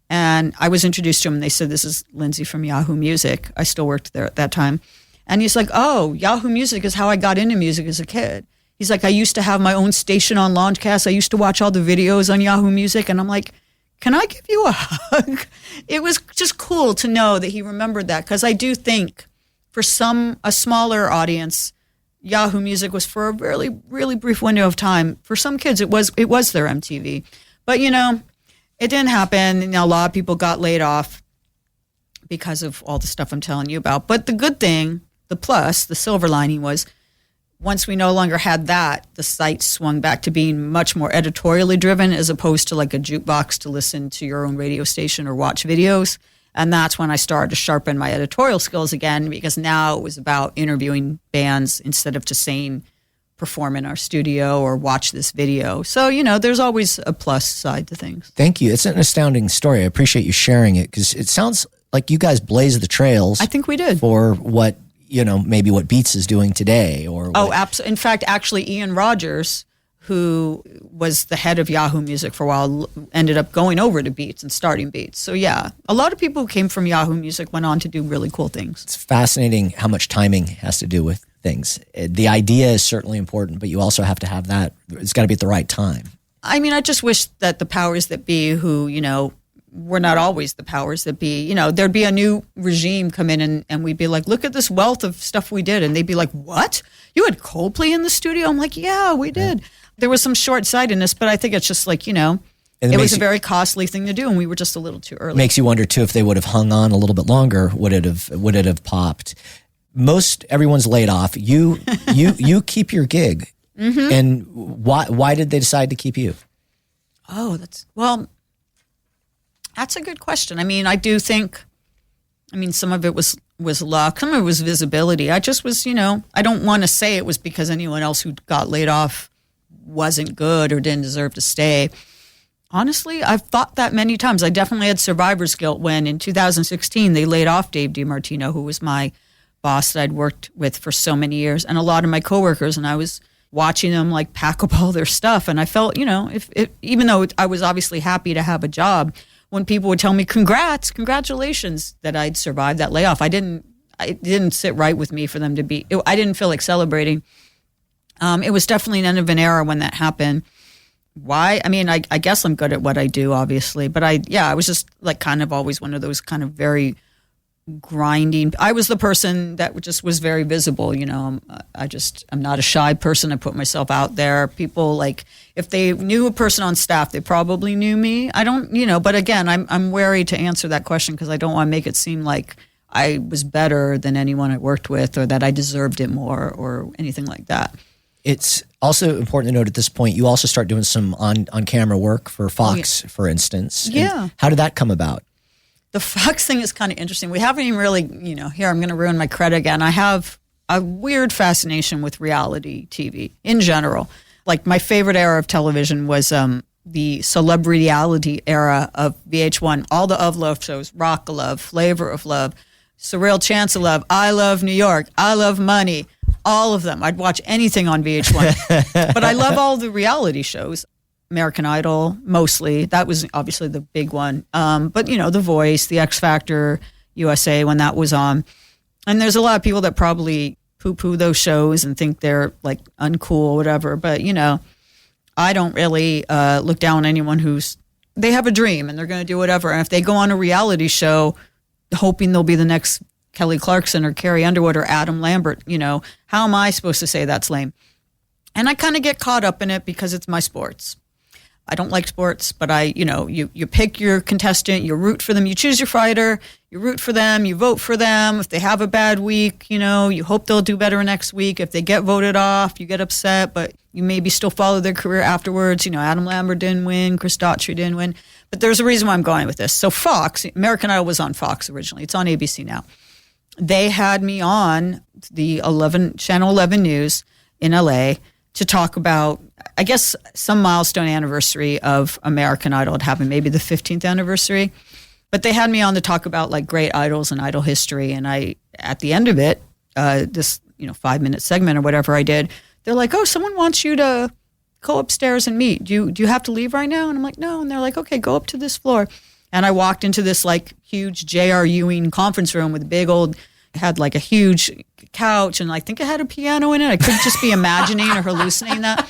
and I was introduced to him, and they said, this is Lyndsey from Yahoo Music. I still worked there at that time. And he's like, oh, Yahoo Music is how I got into music as a kid. He's like, I used to have my own station on Launchcast. I used to watch all the videos on Yahoo Music. And I'm like, can I give you a hug? It was just cool to know that he remembered that, because I do think for a smaller audience, Yahoo Music was for a really, really brief window of time. For some kids, it was their MTV. But, it didn't happen. And a lot of people got laid off because of all the stuff I'm telling you about. But the good thing, the plus, the silver lining was, once we no longer had that, the site swung back to being much more editorially driven as opposed to a jukebox to listen to your own radio station or watch videos. And that's when I started to sharpen my editorial skills again, because now it was about interviewing bands instead of just saying perform in our studio or watch this video. So, there's always a plus side to things. Thank you. It's an astounding story. I appreciate you sharing it because it sounds like you guys blazed the trails. I think we did. For what, maybe what Beats is doing today. Absolutely. In fact, actually, Ian Rogers, who was the head of Yahoo Music for a while, ended up going over to Beats and starting Beats. So yeah, a lot of people who came from Yahoo Music went on to do really cool things. It's fascinating how much timing has to do with things. The idea is certainly important, but you also have to have that. It's got to be at the right time. I mean, I just wish that the powers that be who, were not always the powers that be, there'd be a new regime come in and we'd be like, look at this wealth of stuff we did. And they'd be like, what? You had Coldplay in the studio? I'm like, yeah, we did. Yeah. There was some short-sightedness, but I think it's just like, it was a very costly thing to do, and we were just a little too early. Makes you wonder, too, if they would have hung on a little bit longer, would it have popped? Most everyone's laid off. You keep your gig. Mm-hmm. And why did they decide to keep you? Oh, that's a good question. I mean, I do think, some of it was luck. Some of it was visibility. I just was, I don't want to say it was because anyone else who got laid off wasn't good or didn't deserve to stay. Honestly, I've thought that many times. I definitely had survivor's guilt when in 2016 they laid off Dave DiMartino, who was my boss that I'd worked with for so many years, and a lot of my coworkers, and I was watching them like pack up all their stuff. And I felt, even though I was obviously happy to have a job, when people would tell me, congratulations that I'd survived that layoff, it didn't sit right with me for them to be, I didn't feel like celebrating. It was definitely an end of an era when that happened. Why? I mean, I guess I'm good at what I do, obviously, but I was just like kind of always one of those kind of very grinding. I was the person that just was very visible, I'm not a shy person. I put myself out there. People, like, if they knew a person on staff, they probably knew me. I don't, but again, I'm wary to answer that question because I don't want to make it seem like I was better than anyone I worked with or that I deserved it more or anything like that. It's also important to note at this point, you also start doing some on-camera work for Fox, for instance. Yeah. And how did that come about? The Fox thing is kind of interesting. We haven't even really, here I'm going to ruin my credit again. I have a weird fascination with reality TV in general. Like my favorite era of television was the celebrity-ality era of VH1. All the Of Love shows, Rock of Love, Flavor of Love, Surreal Chance of Love, I Love New York, I Love Money. All of them. I'd watch anything on VH1. But I love all the reality shows. American Idol, mostly. That was obviously the big one. But, The Voice, The X Factor, USA, when that was on. And there's a lot of people that probably poo-poo those shows and think they're, like, uncool or whatever. But, I don't really look down on anyone they have a dream and they're going to do whatever. And if they go on a reality show hoping they'll be the next Kelly Clarkson or Carrie Underwood or Adam Lambert, how am I supposed to say that's lame? And I kind of get caught up in it because it's my sports. I don't like sports, but you pick your contestant, you root for them, you choose your fighter, you root for them, you vote for them. If they have a bad week, you hope they'll do better next week. If they get voted off, you get upset, but you maybe still follow their career afterwards. Adam Lambert didn't win, Chris Daughtry didn't win. But there's a reason why I'm going with this. So Fox, American Idol was on Fox originally. It's on ABC now. They had me on the Channel 11 News in LA to talk about, I guess, some milestone anniversary of American Idol had happened, maybe the 15th anniversary. But they had me on to talk about like great idols and idol history. And at the end of it, this 5-minute segment or whatever I did, they're like, oh, someone wants you to go upstairs and meet. Do you have to leave right now? And I'm like, no. And they're like, okay, go up to this floor. And I walked into this like huge J.R. Ewing conference room with had like a huge couch and I think it had a piano in it. I could just be imagining or hallucinating that.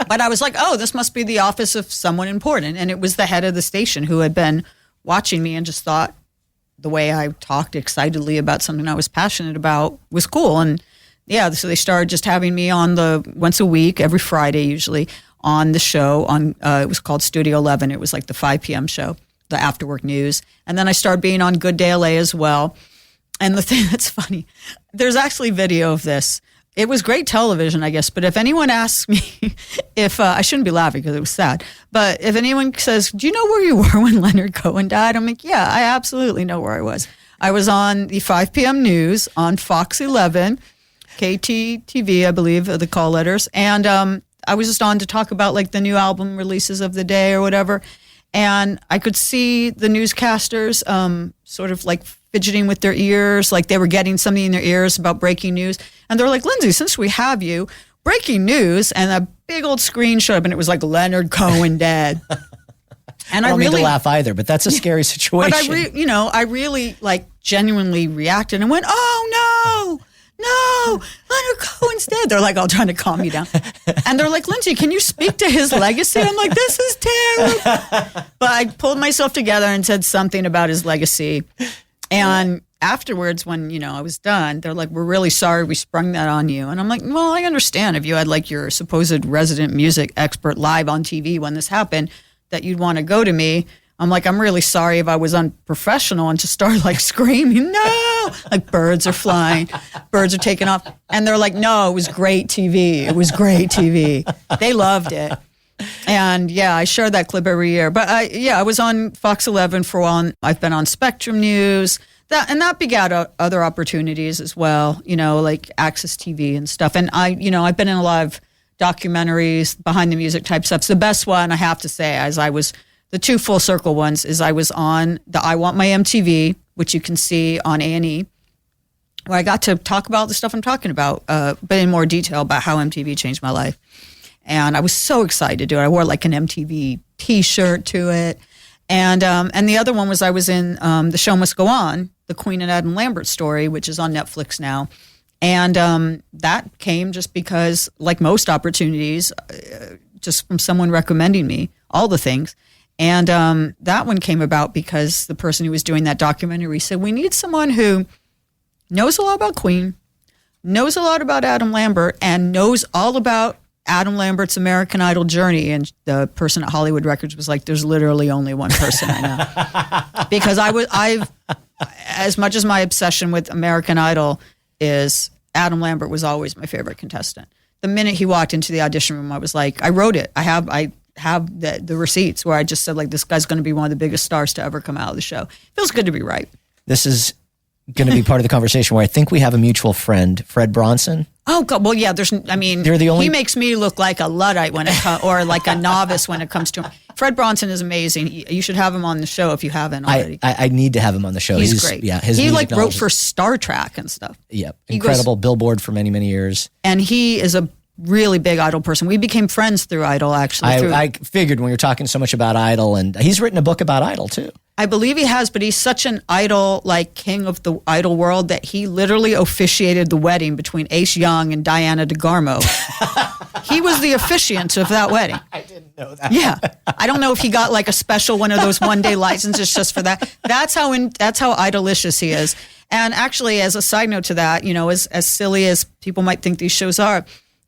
But I was like, oh, this must be the office of someone important. And it was the head of the station who had been watching me and just thought the way I talked excitedly about something I was passionate about was cool. And yeah, so they started just having me on once a week, every Friday usually, on the show. It was called Studio 11. It was like the 5 p.m. show, the after work news. And then I started being on Good Day LA as well. And the thing that's funny, there's actually video of this. It was great television, I guess. But if anyone asks me if I shouldn't be laughing because it was sad, but if anyone says, do you know where you were when Leonard Cohen died? I'm like, yeah, I absolutely know where I was. I was on the 5 p.m. news on Fox 11, KTTV, I believe, are the call letters. And I was just on to talk about like the new album releases of the day or whatever. And I could see the newscasters sort of like fidgeting with their ears, like they were getting something in their ears about breaking news. And they're like, Lyndsey, since we have you, breaking news. And a big old screen showed up and it was like Leonard Cohen dead. And I don't mean to laugh either, but that's a scary situation. But I really like genuinely reacted and went, oh no, Leonard Cohen's dead. They're like all trying to calm me down. And they're like, Lyndsey, can you speak to his legacy? I'm like, this is terrible. But I pulled myself together and said something about his legacy. And afterwards, when, I was done, they're like, we're really sorry we sprung that on you. And I'm like, well, I understand if you had like your supposed resident music expert live on TV when this happened, that you'd want to go to me. I'm like, I'm really sorry if I was unprofessional and just started like screaming, no, like birds are flying, birds are taking off. And they're like, no, it was great TV. It was great TV. They loved it. And yeah, I share that clip every year. But I was on Fox 11 for a while. I've been on Spectrum News. That begat other opportunities as well, like Access TV and stuff. And I've been in a lot of documentaries, behind the music type stuff. So the best one, I have to say, the two full circle ones is I was on the I Want My MTV, which you can see on A&E, where I got to talk about the stuff I'm talking about, but in more detail about how MTV changed my life. And I was so excited to do it. I wore like an MTV T-shirt to it. And the other one was I was in The Show Must Go On, the Queen and Adam Lambert story, which is on Netflix now. And that came just because, like most opportunities, just from someone recommending me, all the things. And that one came about because the person who was doing that documentary said, we need someone who knows a lot about Queen, knows a lot about Adam Lambert, and knows all about Adam Lambert's American Idol journey. And the person at Hollywood Records was like, there's literally only one person I know. Because I've, as much as my obsession with American Idol is, Adam Lambert was always my favorite contestant. The minute he walked into the audition room, I was like, I wrote it. I have the receipts where I just said, like, this guy's going to be one of the biggest stars to ever come out of the show. Feels good to be right. This is going to be part of the conversation where I think we have a mutual friend, Fred Bronson. Oh, God. Well, yeah, They're the only... he makes me look like a Luddite or like a novice when it comes to him. Fred Bronson is amazing. You should have him on the show if you haven't already. I need to have him on the show. He's great. Yeah, he like wrote for Star Trek and stuff. Yep. Incredible. Billboard for many, many years. And he is a really big Idol person. We became friends through Idol, actually. I figured when you're talking so much about Idol, and he's written a book about Idol too. I believe he has, but he's such an Idol, like king of the Idol world, that he literally officiated the wedding between Ace Young and Diana DeGarmo. He was the officiant of that wedding. I didn't know that. Yeah. I don't know if he got like a special one of those one-day licenses just for that. That's how Idolicious he is. And actually, as a side note to that, as silly as people might think these shows are,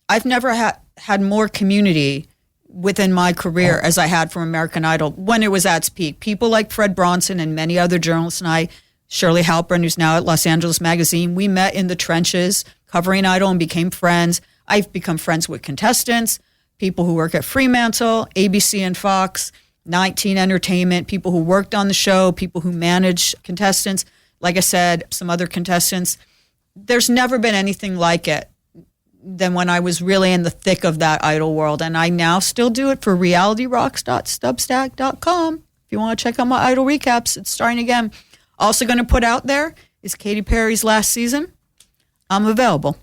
I've never had more community within my career as I had from American Idol when it was at its peak. People like Fred Bronson and many other journalists and I, Shirley Halpern, who's now at Los Angeles Magazine, we met in the trenches covering Idol and became friends. I've become friends with contestants, people who work at Fremantle, ABC and Fox, 19 Entertainment, people who worked on the show, people who manage contestants. Like I said, some other contestants. There's never been anything like it than when I was really in the thick of that Idol world. And I now still do it for realityrocks.substack.com. If you want to check out my Idol recaps, it's starting again. Also going to put out there is Katy Perry's last season. I'm available.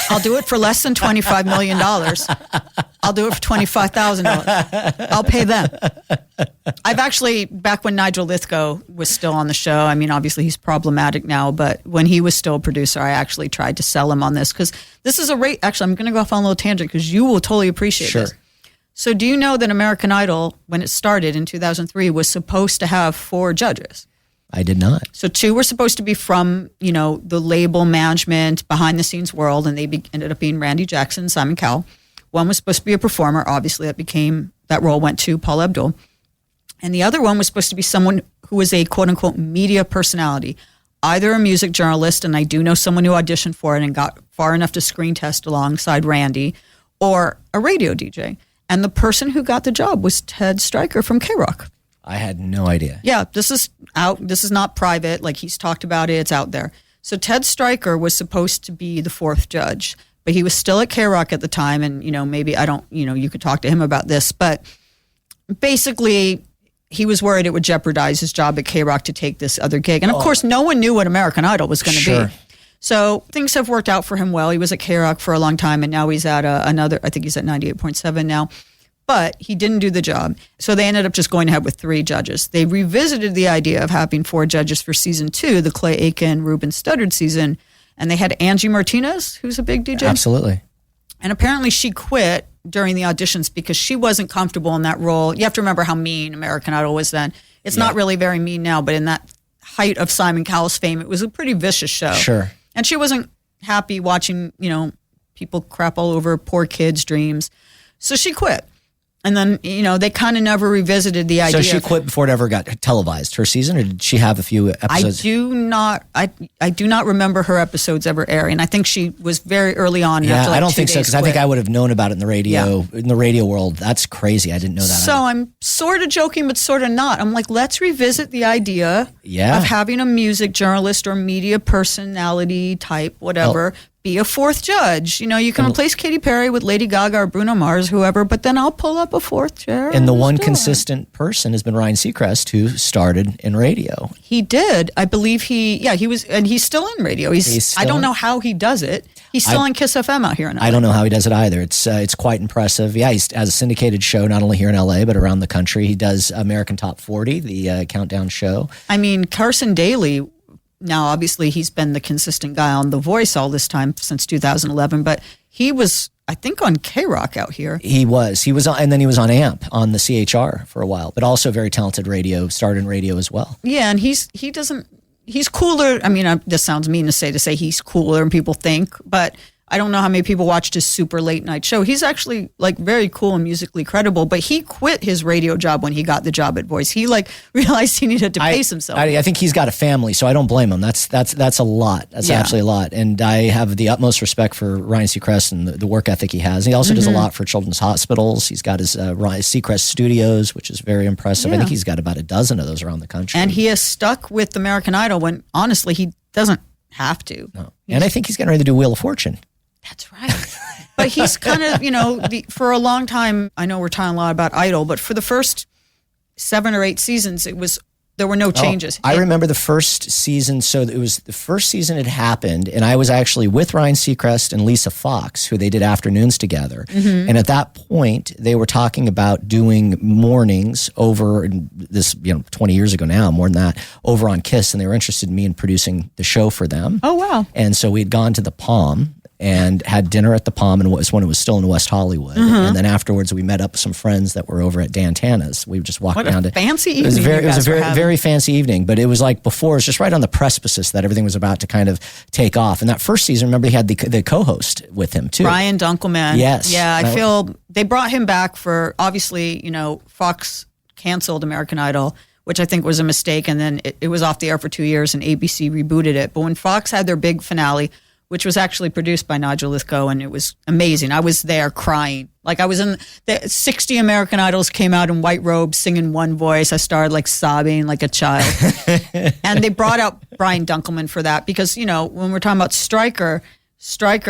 I'll do it for less than $25 million. I'll do it for $25,000. I'll pay them. I've actually, back when Nigel Lythgoe was still on the show, I mean, obviously he's problematic now, but when he was still a producer, I actually tried to sell him on this because this is actually, I'm going to go off on a little tangent because you will totally appreciate this. So do you know that American Idol, when it started in 2003, was supposed to have 4 judges? I did not. So 2 were supposed to be from, the label management, behind the scenes world, and they ended up being Randy Jackson and Simon Cowell. 1 was supposed to be a performer. Obviously, that role went to Paula Abdul. And the other one was supposed to be someone who was a quote unquote media personality. either a music journalist, and I do know someone who auditioned for it and got far enough to screen test alongside Randy, or a radio DJ. And the person who got the job was Ted Stryker from K-Rock. I had no idea. Yeah, this is out. This is not private. Like, he's talked about it. It's out there. So Ted Stryker was supposed to be the fourth judge, but he was still at K-Rock at the time. And, maybe you could talk to him about this. But basically, he was worried it would jeopardize his job at K-Rock to take this other gig. And, of course, no one knew what American Idol was going to be. So things have worked out for him well. He was at K-Rock for a long time, and now he's at another, I think he's at 98.7 now. But he didn't do the job. So they ended up just going ahead with 3 judges. They revisited the idea of having 4 judges for season 2, the Clay Aiken, Ruben Studdard season. And they had Angie Martinez, who's a big DJ. Absolutely. And apparently she quit during the auditions because she wasn't comfortable in that role. You have to remember how mean American Idol was then. It's not really very mean now, but in that height of Simon Cowell's fame, it was a pretty vicious show. Sure. And she wasn't happy watching, people crap all over poor kids' dreams. So she quit. And then, they kind of never revisited the idea. So she quit before it ever got televised, her season, or did she have a few episodes? I do not remember her episodes ever airing. I think she was very early on. Yeah, after I don't think so, because I think I would have known about it in the radio world. That's crazy. I didn't know that. So I'm sort of joking, but sort of not. I'm like, let's revisit the idea of having a music journalist or media personality type, whatever, be a fourth judge. You can replace Katy Perry with Lady Gaga or Bruno Mars, whoever, but then I'll pull up a fourth chair. And the one consistent person has been Ryan Seacrest, who started in radio. He did. I believe he was, and he's still in radio. I don't know how he does it. He's still on Kiss FM out here in LA. I don't know how he does it either. It's quite impressive. Yeah, he has a syndicated show not only here in LA, but around the country. He does American Top 40, the countdown show. I mean, Carson Daly, now obviously he's been the consistent guy on The Voice all this time since 2011, but he was, I think, on K-Rock out here. He was on, and then he was on AMP on the CHR for a while, but also very talented radio, started in radio as well. Yeah, and he's cooler. I mean, this sounds mean to say he's cooler than people think, but I don't know how many people watched his super late night show. He's actually very cool and musically credible, but he quit his radio job when he got the job at Voice. He realized he needed to pace himself. I think he's got a family, so I don't blame him. That's a lot. That's absolutely a lot. And I have the utmost respect for Ryan Seacrest and the work ethic he has. He also does a lot for children's hospitals. He's got his Ryan Seacrest Studios, which is very impressive. I think he's got about a dozen of those around the country. And he has stuck with American Idol when, honestly, he doesn't have to. No. And I think he's getting ready to do Wheel of Fortune. That's right. But he's kind of, for a long time, I know we're talking a lot about Idol, but for the first 7 or 8 seasons, there were no changes. I remember the first season. So it was the first season it happened, and I was actually with Ryan Seacrest and Lisa Fox, who they did afternoons together. Mm-hmm. And at that point, they were talking about doing mornings over this, 20 years ago now, more than that, over on KISS, and they were interested in me in producing the show for them. Oh, wow. And so we had gone to the Palm and had dinner at the Palm, and when it was still in West Hollywood. Mm-hmm. And then afterwards, we met up with some friends that were over at Dantana's. We just walked down to fancy evening. It was a very fancy evening, but it was before. It was just right on the precipice that everything was about to kind of take off. And that first season, remember, he had the co-host with him too, Brian Dunkelman. Yes, yeah. I feel they brought him back for, obviously, Fox canceled American Idol, which I think was a mistake, and then it was off the air for 2 years, and ABC rebooted it. But when Fox had their big finale, which was actually produced by Nigel Lithgow, and it was amazing. I was there crying. I was in the 60 American Idols came out in white robes singing one voice. I started sobbing like a child. And they brought out Brian Dunkelman for that because, when we're talking about Stryker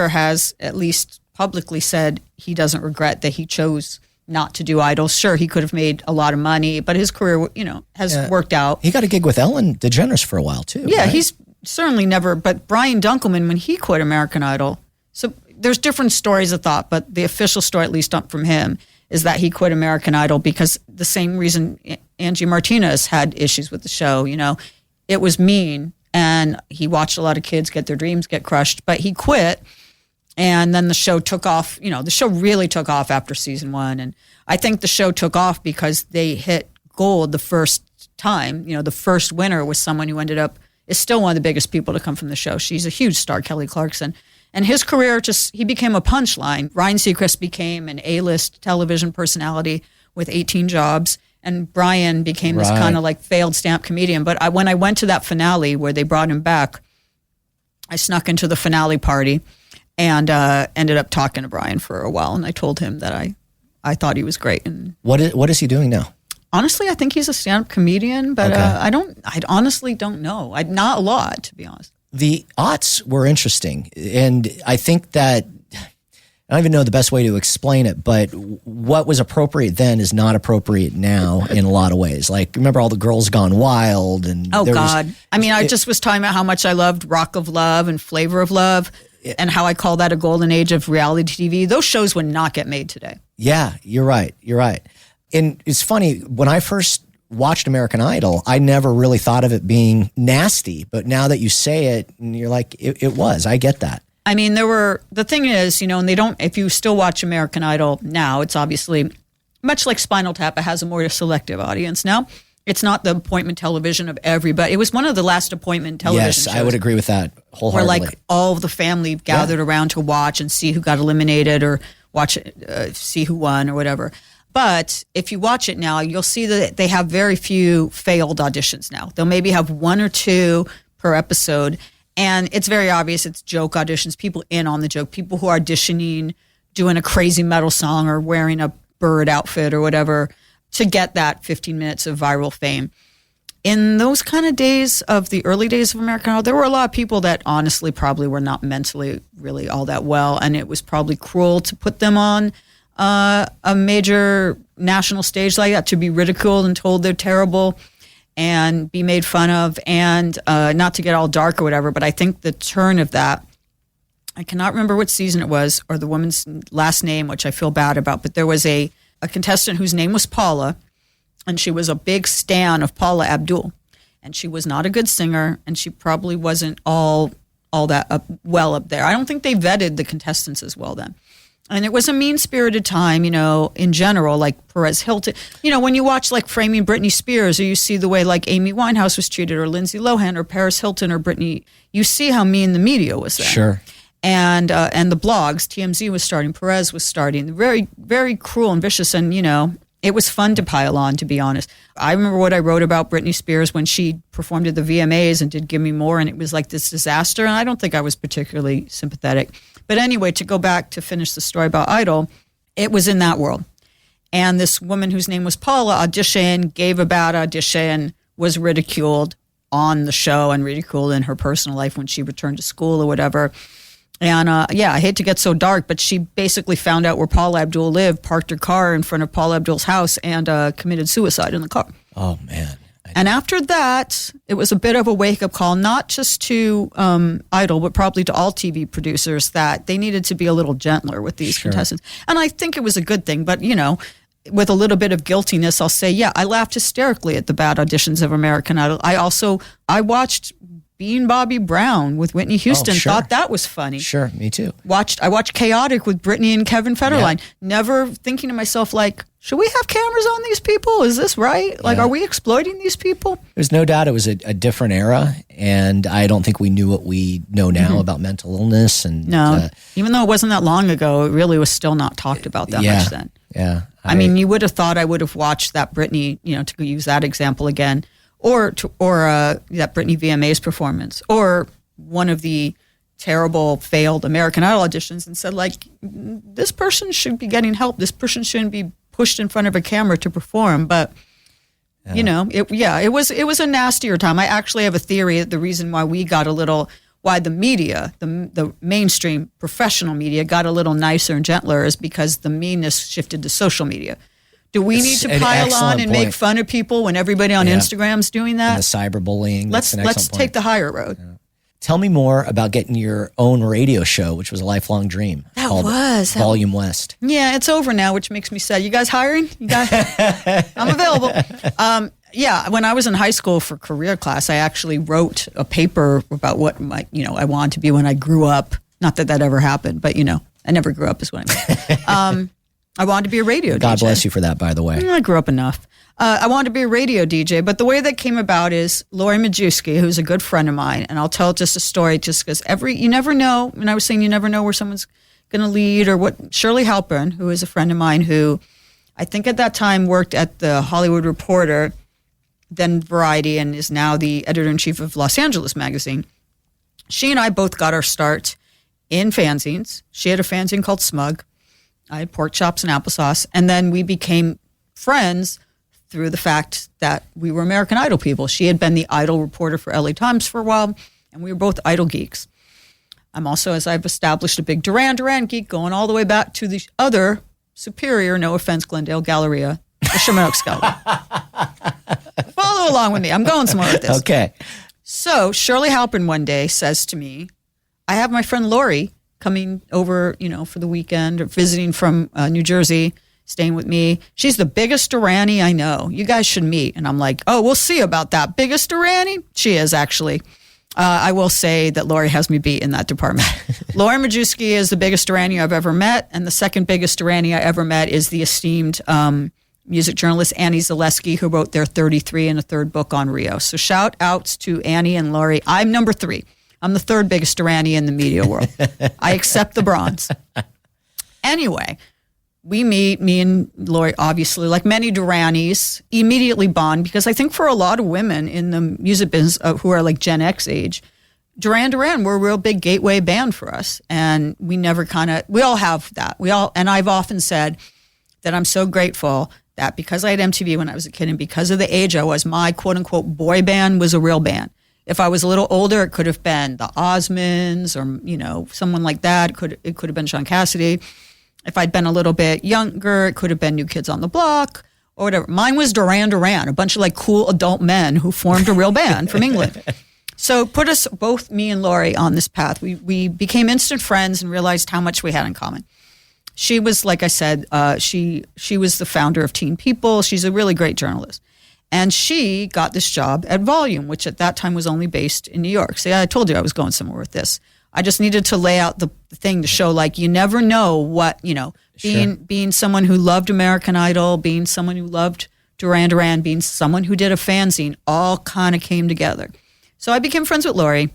has at least publicly said he doesn't regret that he chose not to do Idols. Sure, he could have made a lot of money, but his career, has worked out. He got a gig with Ellen DeGeneres for a while too. Yeah, right? He's certainly never, but Brian Dunkelman, when he quit American Idol, so there's different stories of thought, but the official story, at least from him, is that he quit American Idol because the same reason Angie Martinez had issues with the show, it was mean, and he watched a lot of kids get their dreams get crushed, but he quit, and then the show took off, the show really took off after season 1, and I think the show took off because they hit gold the first time, the first winner was someone who ended up is still one of the biggest people to come from the show. She's a huge star, Kelly Clarkson. And his career he became a punchline. Ryan Seacrest became an A-list television personality with 18 jobs. And Brian became this kind of like failed stand-up comedian. But when I went to that finale where they brought him back, I snuck into the finale party and ended up talking to Brian for a while. And I told him that I thought he was great. And what is he doing now? Honestly, I think he's a stand-up comedian, but I honestly don't know. Not a lot, to be honest. The aughts were interesting, and I think that I don't even know the best way to explain it, but what was appropriate then is not appropriate now in a lot of ways. Like, remember all the Girls Gone Wild? And God. I just was talking about how much I loved Rock of Love and Flavor of Love and how I call that a golden age of reality TV. Those shows would not get made today. Yeah, you're right. And it's funny, when I first watched American Idol, I never really thought of it being nasty. But now that you say it, and you're like, it was. I get that. I mean, the thing is, and if you still watch American Idol now, it's obviously much like Spinal Tap, it has a more selective audience now. It's not the appointment television of everybody. It was one of the last appointment television shows. Yes, I would agree with that wholeheartedly. Where like all of the family gathered around to watch and see who got eliminated or see who won or whatever. But if you watch it now, you'll see that they have very few failed auditions now. They'll maybe have one or two per episode. And it's very obvious it's joke auditions, people in on the joke, people who are auditioning, doing a crazy metal song or wearing a bird outfit or whatever to get that 15 minutes of viral fame. In those kind of days of the early days of American Idol, there were a lot of people that honestly probably were not mentally really all that well. And it was probably cruel to put them on a major national stage like that, to be ridiculed and told they're terrible and be made fun of, and not to get all dark or whatever, but I think the turn of that, I cannot remember what season it was or the woman's last name, which I feel bad about, but there was a contestant whose name was Paula, and she was a big stan of Paula Abdul, and she was not a good singer, and she probably wasn't all that well up there. I don't think they vetted the contestants as well then. And it was a mean-spirited time, in general, like Perez Hilton. When you watch like Framing Britney Spears, or you see the way like Amy Winehouse was treated, or Lindsay Lohan, or Paris Hilton, or Britney, you see how mean the media was then. Sure. And the blogs, TMZ was starting, Perez was starting, very, very cruel and vicious. And, it was fun to pile on, to be honest. I remember what I wrote about Britney Spears when she performed at the VMAs and did Give Me More, and it was like this disaster. And I don't think I was particularly sympathetic. But anyway, to go back to finish the story about Idol, it was in that world. And this woman whose name was Paula auditioned, gave a bad audition, was ridiculed on the show and ridiculed in her personal life when she returned to school or whatever. And I hate to get so dark, but she basically found out where Paula Abdul lived, parked her car in front of Paula Abdul's house, and committed suicide in the car. Oh, man. And after that, it was a bit of a wake-up call, not just to Idol, but probably to all TV producers, that they needed to be a little gentler with these contestants. And I think it was a good thing, but, with a little bit of guiltiness, I'll say, I laughed hysterically at the bad auditions of American Idol. I watched Being Bobby Brown with Whitney Houston, thought that was funny. Sure, me too. I watched Chaotic with Britney and Kevin Federline, never thinking to myself, like, should we have cameras on these people? Is this right? Like, are we exploiting these people? There's no doubt it was a different era, and I don't think we knew what we know now about mental illness. And even though it wasn't that long ago, it really was still not talked about that much then. Yeah. I mean, you would have thought I would have watched that Britney, to use that example again, or that Britney VMAs performance, or one of the terrible failed American Idol auditions, and said, like, this person should be getting help. This person shouldn't be pushed in front of a camera to perform. But it was a nastier time. I actually have a theory that the reason why why the media, the mainstream professional media, got a little nicer and gentler is because the meanness shifted to social media. Do we need to pile on and make fun of people when everybody on Instagram's doing that? And the cyberbullying. Let's take the higher road. Yeah. Tell me more about getting your own radio show, which was a lifelong dream. That was. Volume West. Yeah, it's over now, which makes me sad. You guys hiring? I'm available. When I was in high school for career class, I actually wrote a paper about what I wanted to be when I grew up. Not that ever happened, but I never grew up is what I mean. I wanted to be a radio DJ. God bless you for that, by the way. I grew up enough. I wanted to be a radio DJ, but the way that came about is Lori Majewski, who's a good friend of mine, and I'll tell just a story just because you never know, and I was saying you never know where someone's going to lead or what. Shirley Halpern, who is a friend of mine who I think at that time worked at the Hollywood Reporter, then Variety, and is now the editor-in-chief of Los Angeles magazine. She and I both got our start in fanzines. She had a fanzine called Smug. I had Pork Chops and Applesauce. And then we became friends through the fact that we were American Idol people. She had been the Idol reporter for LA Times for a while, and we were both Idol geeks. I'm also, as I've established, a big Duran Duran geek, going all the way back to the other superior, no offense, Glendale Galleria, the Chinook Skeleton. Follow along with me. I'm going somewhere with this. Okay. So Shirley Halpern one day says to me, I have my friend Lori coming over, for the weekend or visiting from New Jersey, staying with me. She's the biggest Duranie I know. You guys should meet. And I'm like, oh, we'll see about that. Biggest Duranie? She is, actually. I will say that Lori has me beat in that department. Lori Majewski is the biggest Duranie I've ever met. And the second biggest Duranie I ever met is the esteemed music journalist Annie Zaleski, who wrote their 33 and a third book on Rio. So shout outs to Annie and Lori. I'm number 3. I'm the third biggest Duranie in the media world. I accept the bronze. Anyway, we meet, me and Lori, obviously, like many Duranis, immediately bond, because I think for a lot of women in the music business who are like Gen X age, Duran Duran were a real big gateway band for us. And we never we all have that. And I've often said that I'm so grateful that because I had MTV when I was a kid and because of the age I was, my quote unquote boy band was a real band. If I was a little older, it could have been the Osmonds or, someone like that. It could have been Sean Cassidy. If I'd been a little bit younger, it could have been New Kids on the Block or whatever. Mine was Duran Duran, a bunch of like cool adult men who formed a real band from England. So put us, both me and Lori, on this path. We became instant friends and realized how much we had in common. She was, like I said, she was the founder of Teen People. She's a really great journalist. And she got this job at Volume, which at that time was only based in New York. See, I told you I was going somewhere with this. I just needed to lay out the thing to show, like, you never know what, being someone who loved American Idol, being someone who loved Duran Duran, being someone who did a fanzine, all kind of came together. So I became friends with Lori.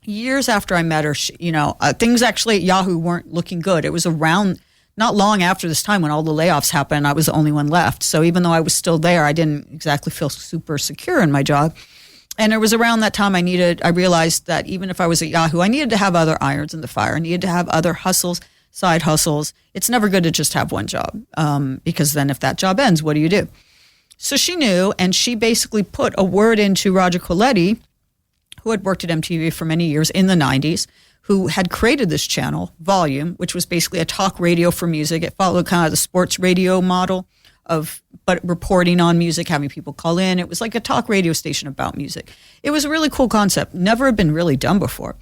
Years after I met her, things actually at Yahoo weren't looking good. It was around not long after this time when all the layoffs happened. I was the only one left. So even though I was still there, I didn't exactly feel super secure in my job. And it was around that time I realized that even if I was at Yahoo, I needed to have other irons in the fire. I needed to have other hustles, side hustles. It's never good to just have one job because then if that job ends, what do you do? So she knew, and she basically put a word into Roger Coletti, who had worked at MTV for many years in the 90s, who had created this channel, Volume, which was basically a talk radio for music. It followed kind of the sports radio model but reporting on music, having people call in. It was like a talk radio station about music. It was a really cool concept. Never had been really done before.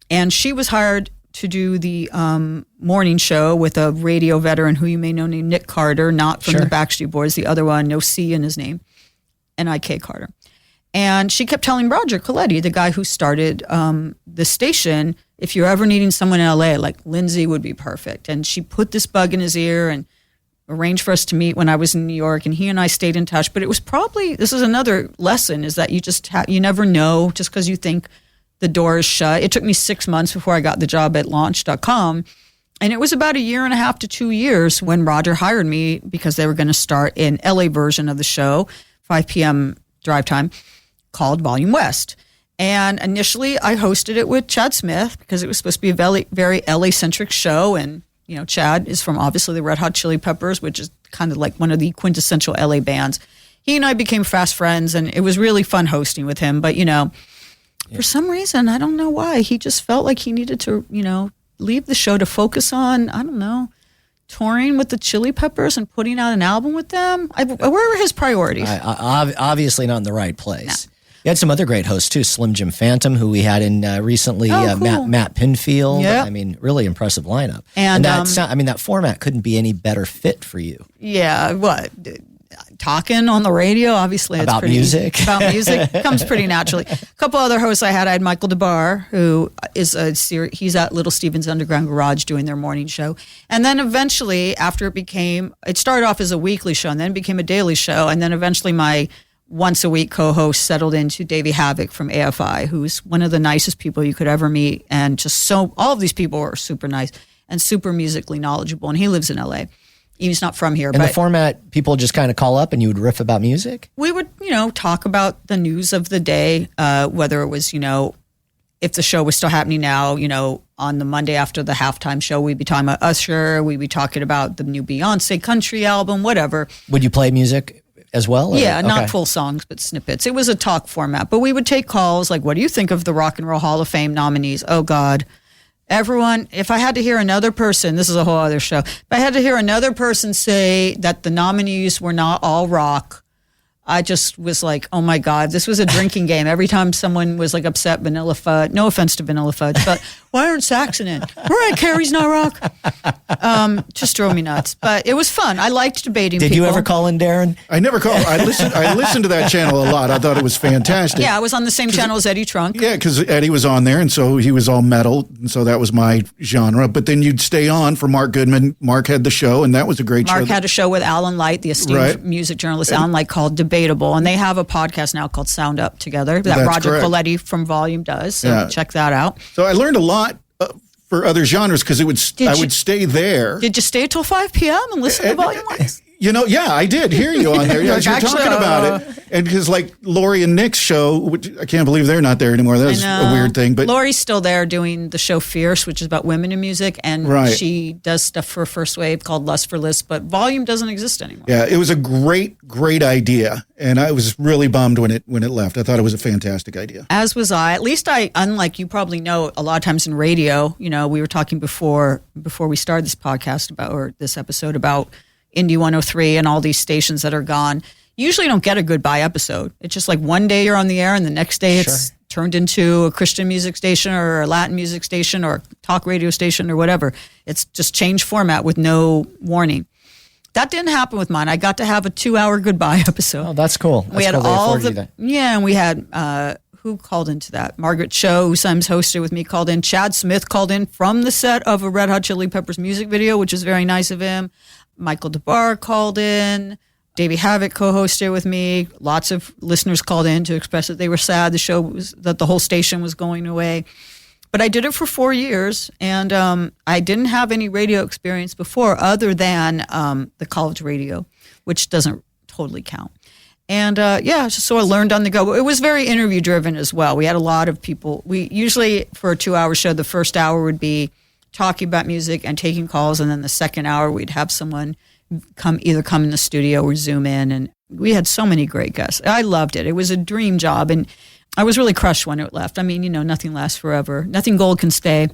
And she was hired to do the morning show with a radio veteran who you may know named Nick Carter, not from the Backstreet Boys, the other one, no C in his name, N.I.K. Carter. And she kept telling Roger Coletti, the guy who started the station, if you're ever needing someone in L.A., like Lyndsey would be perfect. And she put this bug in his ear and arranged for us to meet when I was in New York, and he and I stayed in touch. But it was probably, this is another lesson, is that you just you never know just because you think the door is shut. It took me 6 months before I got the job at launch.com. And it was about 1.5 to 2 years when Roger hired me because they were going to start an LA version of the show, 5 p.m. drive time, called Volume West. And initially I hosted it with Chad Smith because it was supposed to be a very, very LA-centric show. And Chad is from obviously the Red Hot Chili Peppers, which is kind of like one of the quintessential LA bands. He and I became fast friends, and it was really fun hosting with him. But, for some reason, I don't know why, he just felt like he needed to, leave the show to focus on, I don't know, touring with the Chili Peppers and putting out an album with them. Where were his priorities? Obviously not in the right place. No. You had some other great hosts, too. Slim Jim Phantom, who we had in recently, cool. Matt Pinfield. Yep. I mean, really impressive lineup. And that format couldn't be any better fit for you. Yeah, what? Talking on the radio, obviously. About music. About music comes pretty naturally. A couple other hosts I had Michael DeBar, who is he's at Little Steven's Underground Garage doing their morning show. And then eventually, after it started off as a weekly show and then became a daily show. And then eventually my once-a-week co-host settled into Davey Havoc from AFI, who's one of the nicest people you could ever meet. And all of these people are super nice and super musically knowledgeable. And he lives in LA. He's not from here. And but the format, people just kind of call up and you would riff about music? We would, talk about the news of the day, whether it was, if the show was still happening now, on the Monday after the halftime show, we'd be talking about Usher. We'd be talking about the new Beyonce country album, whatever. Would you play music as well? Yeah, not full songs, but snippets. It was a talk format. But we would take calls like, what do you think of the Rock and Roll Hall of Fame nominees? Oh, God. Everyone, if I had to hear another person, this is a whole other show. If I had to hear another person say that the nominees were not all rock, I just was like, oh my God, this was a drinking game. Every time someone was like upset, Vanilla Fudge, no offense to Vanilla Fudge, but why aren't Saxon in? Mariah Carey's not rock. Just drove me nuts. But it was fun. I liked debating people. Did you ever call in, Darren? I never called. I listened to that channel a lot. I thought it was fantastic. Yeah, I was on the same channel as Eddie Trunk. Yeah, because Eddie was on there, and so he was all metal, and so that was my genre. But then you'd stay on for Mark Goodman. Mark had the show, and that was a great show. Mark had a show with Alan Light, the esteemed music journalist Alan Light, called Debatable, and they have a podcast now called Sound Up together that Roger correct. Coletti from Volume does. So check that out. So I learned a lot for other genres because I would stay there. Did you stay till 5 p.m. and listen to Volume 1? I did hear you on there. As you're talking about it. And because like Lori and Nick's show, which I can't believe they're not there anymore. That's a weird thing. But Lori's still there doing the show Fierce, which is about women in music. And she does stuff for First Wave called Lust for Lists. But Volume doesn't exist anymore. Yeah, it was a great idea. And I was really bummed when it left. I thought it was a fantastic idea. As was I. At least unlike you probably know, a lot of times in radio, we were talking before we started this podcast or this episode about Indie 103 and all these stations that are gone. You usually don't get a goodbye episode. It's just like one day you're on the air and the next day it's turned into a Christian music station or a Latin music station or a talk radio station or whatever. It's just changed format with no warning. That didn't happen with mine. I got to have a 2-hour goodbye episode. Oh, that's cool. We had all and we had who called into that? Margaret Cho, who sometimes hosted with me, called in. Chad Smith called in from the set of a Red Hot Chili Peppers music video, which is very nice of him. Michael DeBar called in. Davey Havoc co-hosted with me. Lots of listeners called in to express that they were sad that the whole station was going away. But I did it for 4 years, and I didn't have any radio experience before other than the college radio, which doesn't totally count. And so I learned on the go. It was very interview driven as well. We had a lot of people. We usually, for a 2-hour show, the first hour would be talking about music and taking calls, and then the second hour we'd have someone come in the studio or Zoom in, and we had so many great guests. I loved it. It was a dream job, and I was really crushed when it left. I mean, nothing lasts forever. Nothing gold can stay,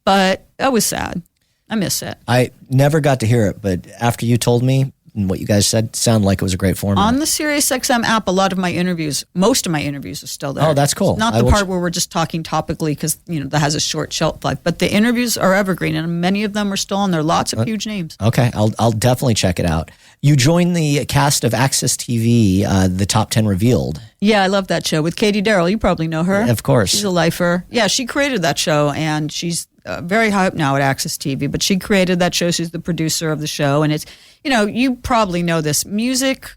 but I was sad. I miss it. I never got to hear it, but after you told me and what you guys said, sounded like it was a great format. On the SiriusXM app, most of my interviews are still there. Oh, that's cool. Not the part where we're just talking topically because, that has a short shelf life. But the interviews are evergreen, and many of them are still on there. Lots of huge names. Okay, I'll definitely check it out. You joined the cast of Access TV, the Top 10 Revealed. Yeah, I love that show with Katie Darrell. You probably know her. Of course. She's a lifer. Yeah, she created that show, and she's very high up now at Access TV, but she created that show. She's the producer of the show, and it's, you probably know this. Music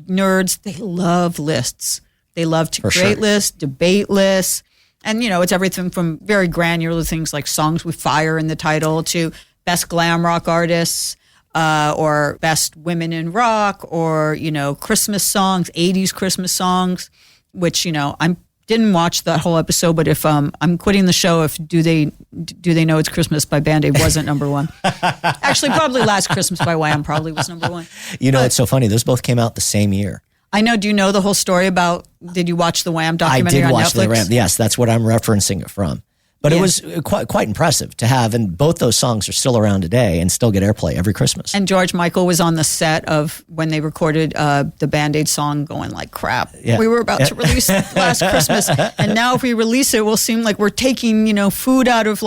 nerds, they love lists. They love to create lists, debate lists, and, it's everything from very granular things like songs with fire in the title to best glam rock artists, or best women in rock, or, Christmas songs, 80s Christmas songs, which, I didn't watch that whole episode, but if I'm quitting the show, if Do They Know It's Christmas by Band Aid wasn't number one. Actually, probably Last Christmas by Wham probably was number one. It's so funny. Those both came out the same year. I know. Do you know the whole story about, did you watch the Wham documentary on Netflix? I did watch the Wham. Yes, that's what I'm referencing it from. But it was quite impressive to have, and both those songs are still around today and still get airplay every Christmas. And George Michael was on the set of when they recorded the Band-Aid song going like, crap, we were about to release Last Christmas, and now if we release it, we'll seem like we're taking, food out of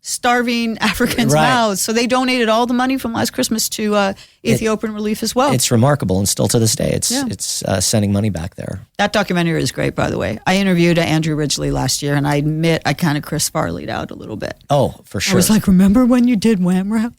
starving Africans' mouths. So they donated all the money from Last Christmas to Ethiopian Relief as well. It's remarkable, and still to this day, it's sending money back there. That documentary is great, by the way. I interviewed Andrew Ridgeley last year, and I admit I kind of Chris Farley'd out a little bit. Oh, for sure. I was like, remember when you did Wham Rap?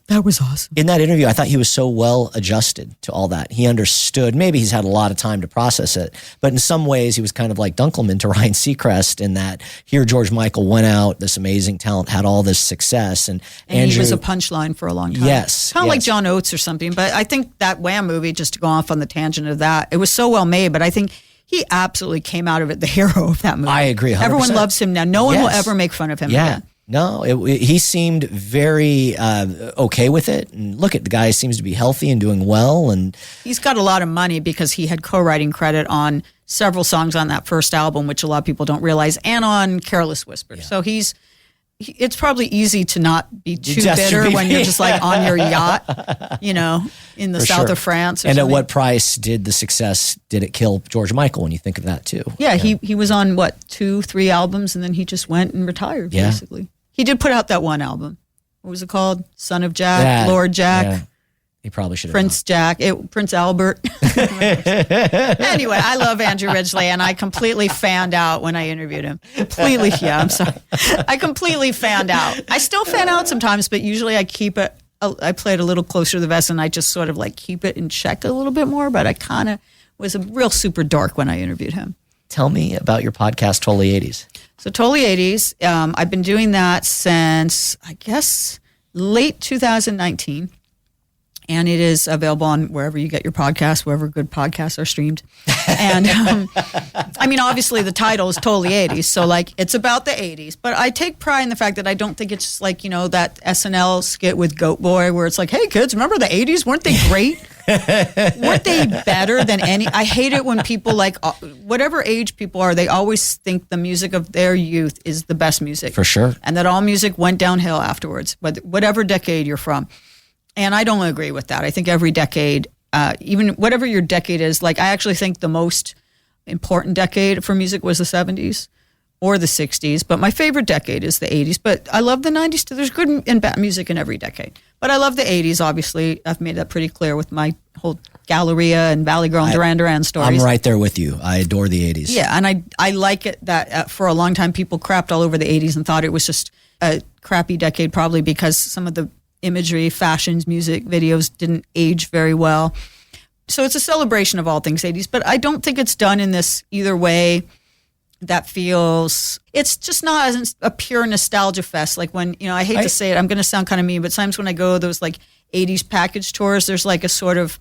That was awesome. In that interview, I thought he was so well adjusted to all that. He understood. Maybe he's had a lot of time to process it, but in some ways, he was kind of like Dunkelman to Ryan Seacrest in that here George Michael went out, this amazing talent, had all this success, and Andrew, he was a punchline for a long time. Yes. Kind of like John Oates or something, but I think that Wham movie, just to go off on the tangent of that, it was so well made, but I think he absolutely came out of it the hero of that movie. I agree 100%. Everyone loves him now. No one will ever make fun of him again. No, he seemed very okay with it. And look at the guy seems to be healthy and doing well. And he's got a lot of money because he had co-writing credit on several songs on that first album, which a lot of people don't realize, and on Careless Whisper. So it's probably easy to not be too bitter when you're just like on your yacht, in the south of France. And at what price did it kill George Michael when you think of that too? Yeah, he was on 2-3 albums and then he just went and retired basically. He did put out that one album. What was it called? Son of Jack, Lord Jack. Yeah. He probably should have. Prince Albert. Anyway, I love Andrew Ridgeley, and I completely fanned out when I interviewed him. I'm sorry. I completely fanned out. I still fan out sometimes, but usually I keep it. I play it a little closer to the vest, and I just sort of like keep it in check a little bit more. But I kind of was a real super dark when I interviewed him. Tell me about your podcast, Totally 80s. So Totally 80s, I've been doing that since, I guess, late 2019. And it is available on wherever you get your podcasts, wherever good podcasts are streamed. And obviously the title is Totally 80s. So it's about the 80s. But I take pride in the fact that I don't think it's just that SNL skit with Goat Boy where it's like, hey kids, remember the 80s? Weren't they great? Weren't they better than any? I hate it when people whatever age people are, they always think the music of their youth is the best music. For sure. And that all music went downhill afterwards, whatever decade you're from. And I don't agree with that. I think every decade, even whatever your decade is, I actually think the most important decade for music was the 70s or the 60s. But my favorite decade is the 80s. But I love the 90s too. There's good and bad music in every decade. But I love the 80s, obviously. I've made that pretty clear with my whole Galleria and Valley Girl and Duran Duran stories. I'm right there with you. I adore the 80s. Yeah, and I like it that for a long time people crapped all over the 80s and thought it was just a crappy decade probably because some of the imagery, fashions, music, videos didn't age very well. So it's a celebration of all things 80s, but I don't think it's done in this either way that feels, it's just not as a pure nostalgia fest. Like when, I hate to say it, I'm going to sound kind of mean, but sometimes when I go those 80s package tours, there's a sort of,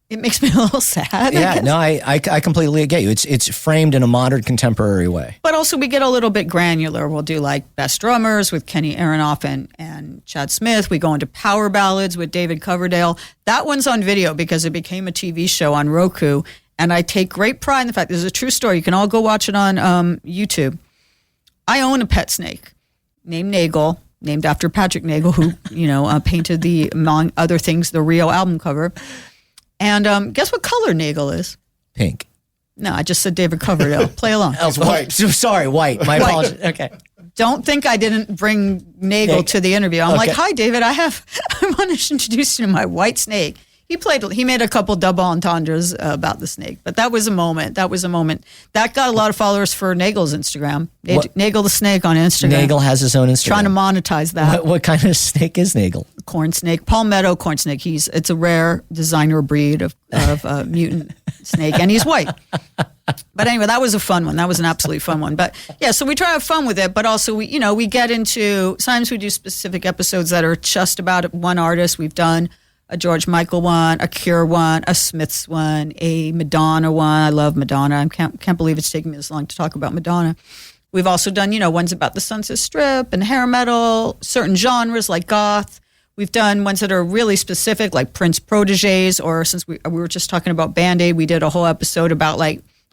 it makes me a little sad. Yeah, no, I completely get you. It's framed in a modern, contemporary way. But also we get a little bit granular. We'll do Best Drummers with Kenny Aronoff and Chad Smith. We go into Power Ballads with David Coverdale. That one's on video because it became a TV show on Roku. And I take great pride in the fact, this is a true story. You can all go watch it on YouTube. I own a pet snake named Nagel, named after Patrick Nagel, who, painted among other things, the Rio album cover. And guess what color Nagel is? Pink. No, I just said David Coverdale. Play along. It's white. Sorry, white. My apologies. Okay. Don't think I didn't bring Nagel to the interview. I'm like, hi, David. I want to introduce you to my white snake. He made a couple double entendres about the snake, but that was a moment. That got a lot of followers for Nagel's Instagram. Nagel the snake on Instagram. Nagel has his own Instagram. Trying to monetize that. What kind of snake is Nagel? Corn snake, palmetto corn snake. It's a rare designer breed of mutant snake, and he's white. But anyway, that was a fun one. That was an absolutely fun one. But yeah, so we try to have fun with it, but also we get into, sometimes we do specific episodes that are just about one artist. We've done a George Michael one, a Cure one, a Smiths one, a Madonna one. I love Madonna. I can't believe it's taking me this long to talk about Madonna. We've also done, ones about the Sunset Strip and hair metal, certain genres like goth. We've done ones that are really specific, like Prince proteges, or since we were just talking about Band-Aid, we did a whole episode about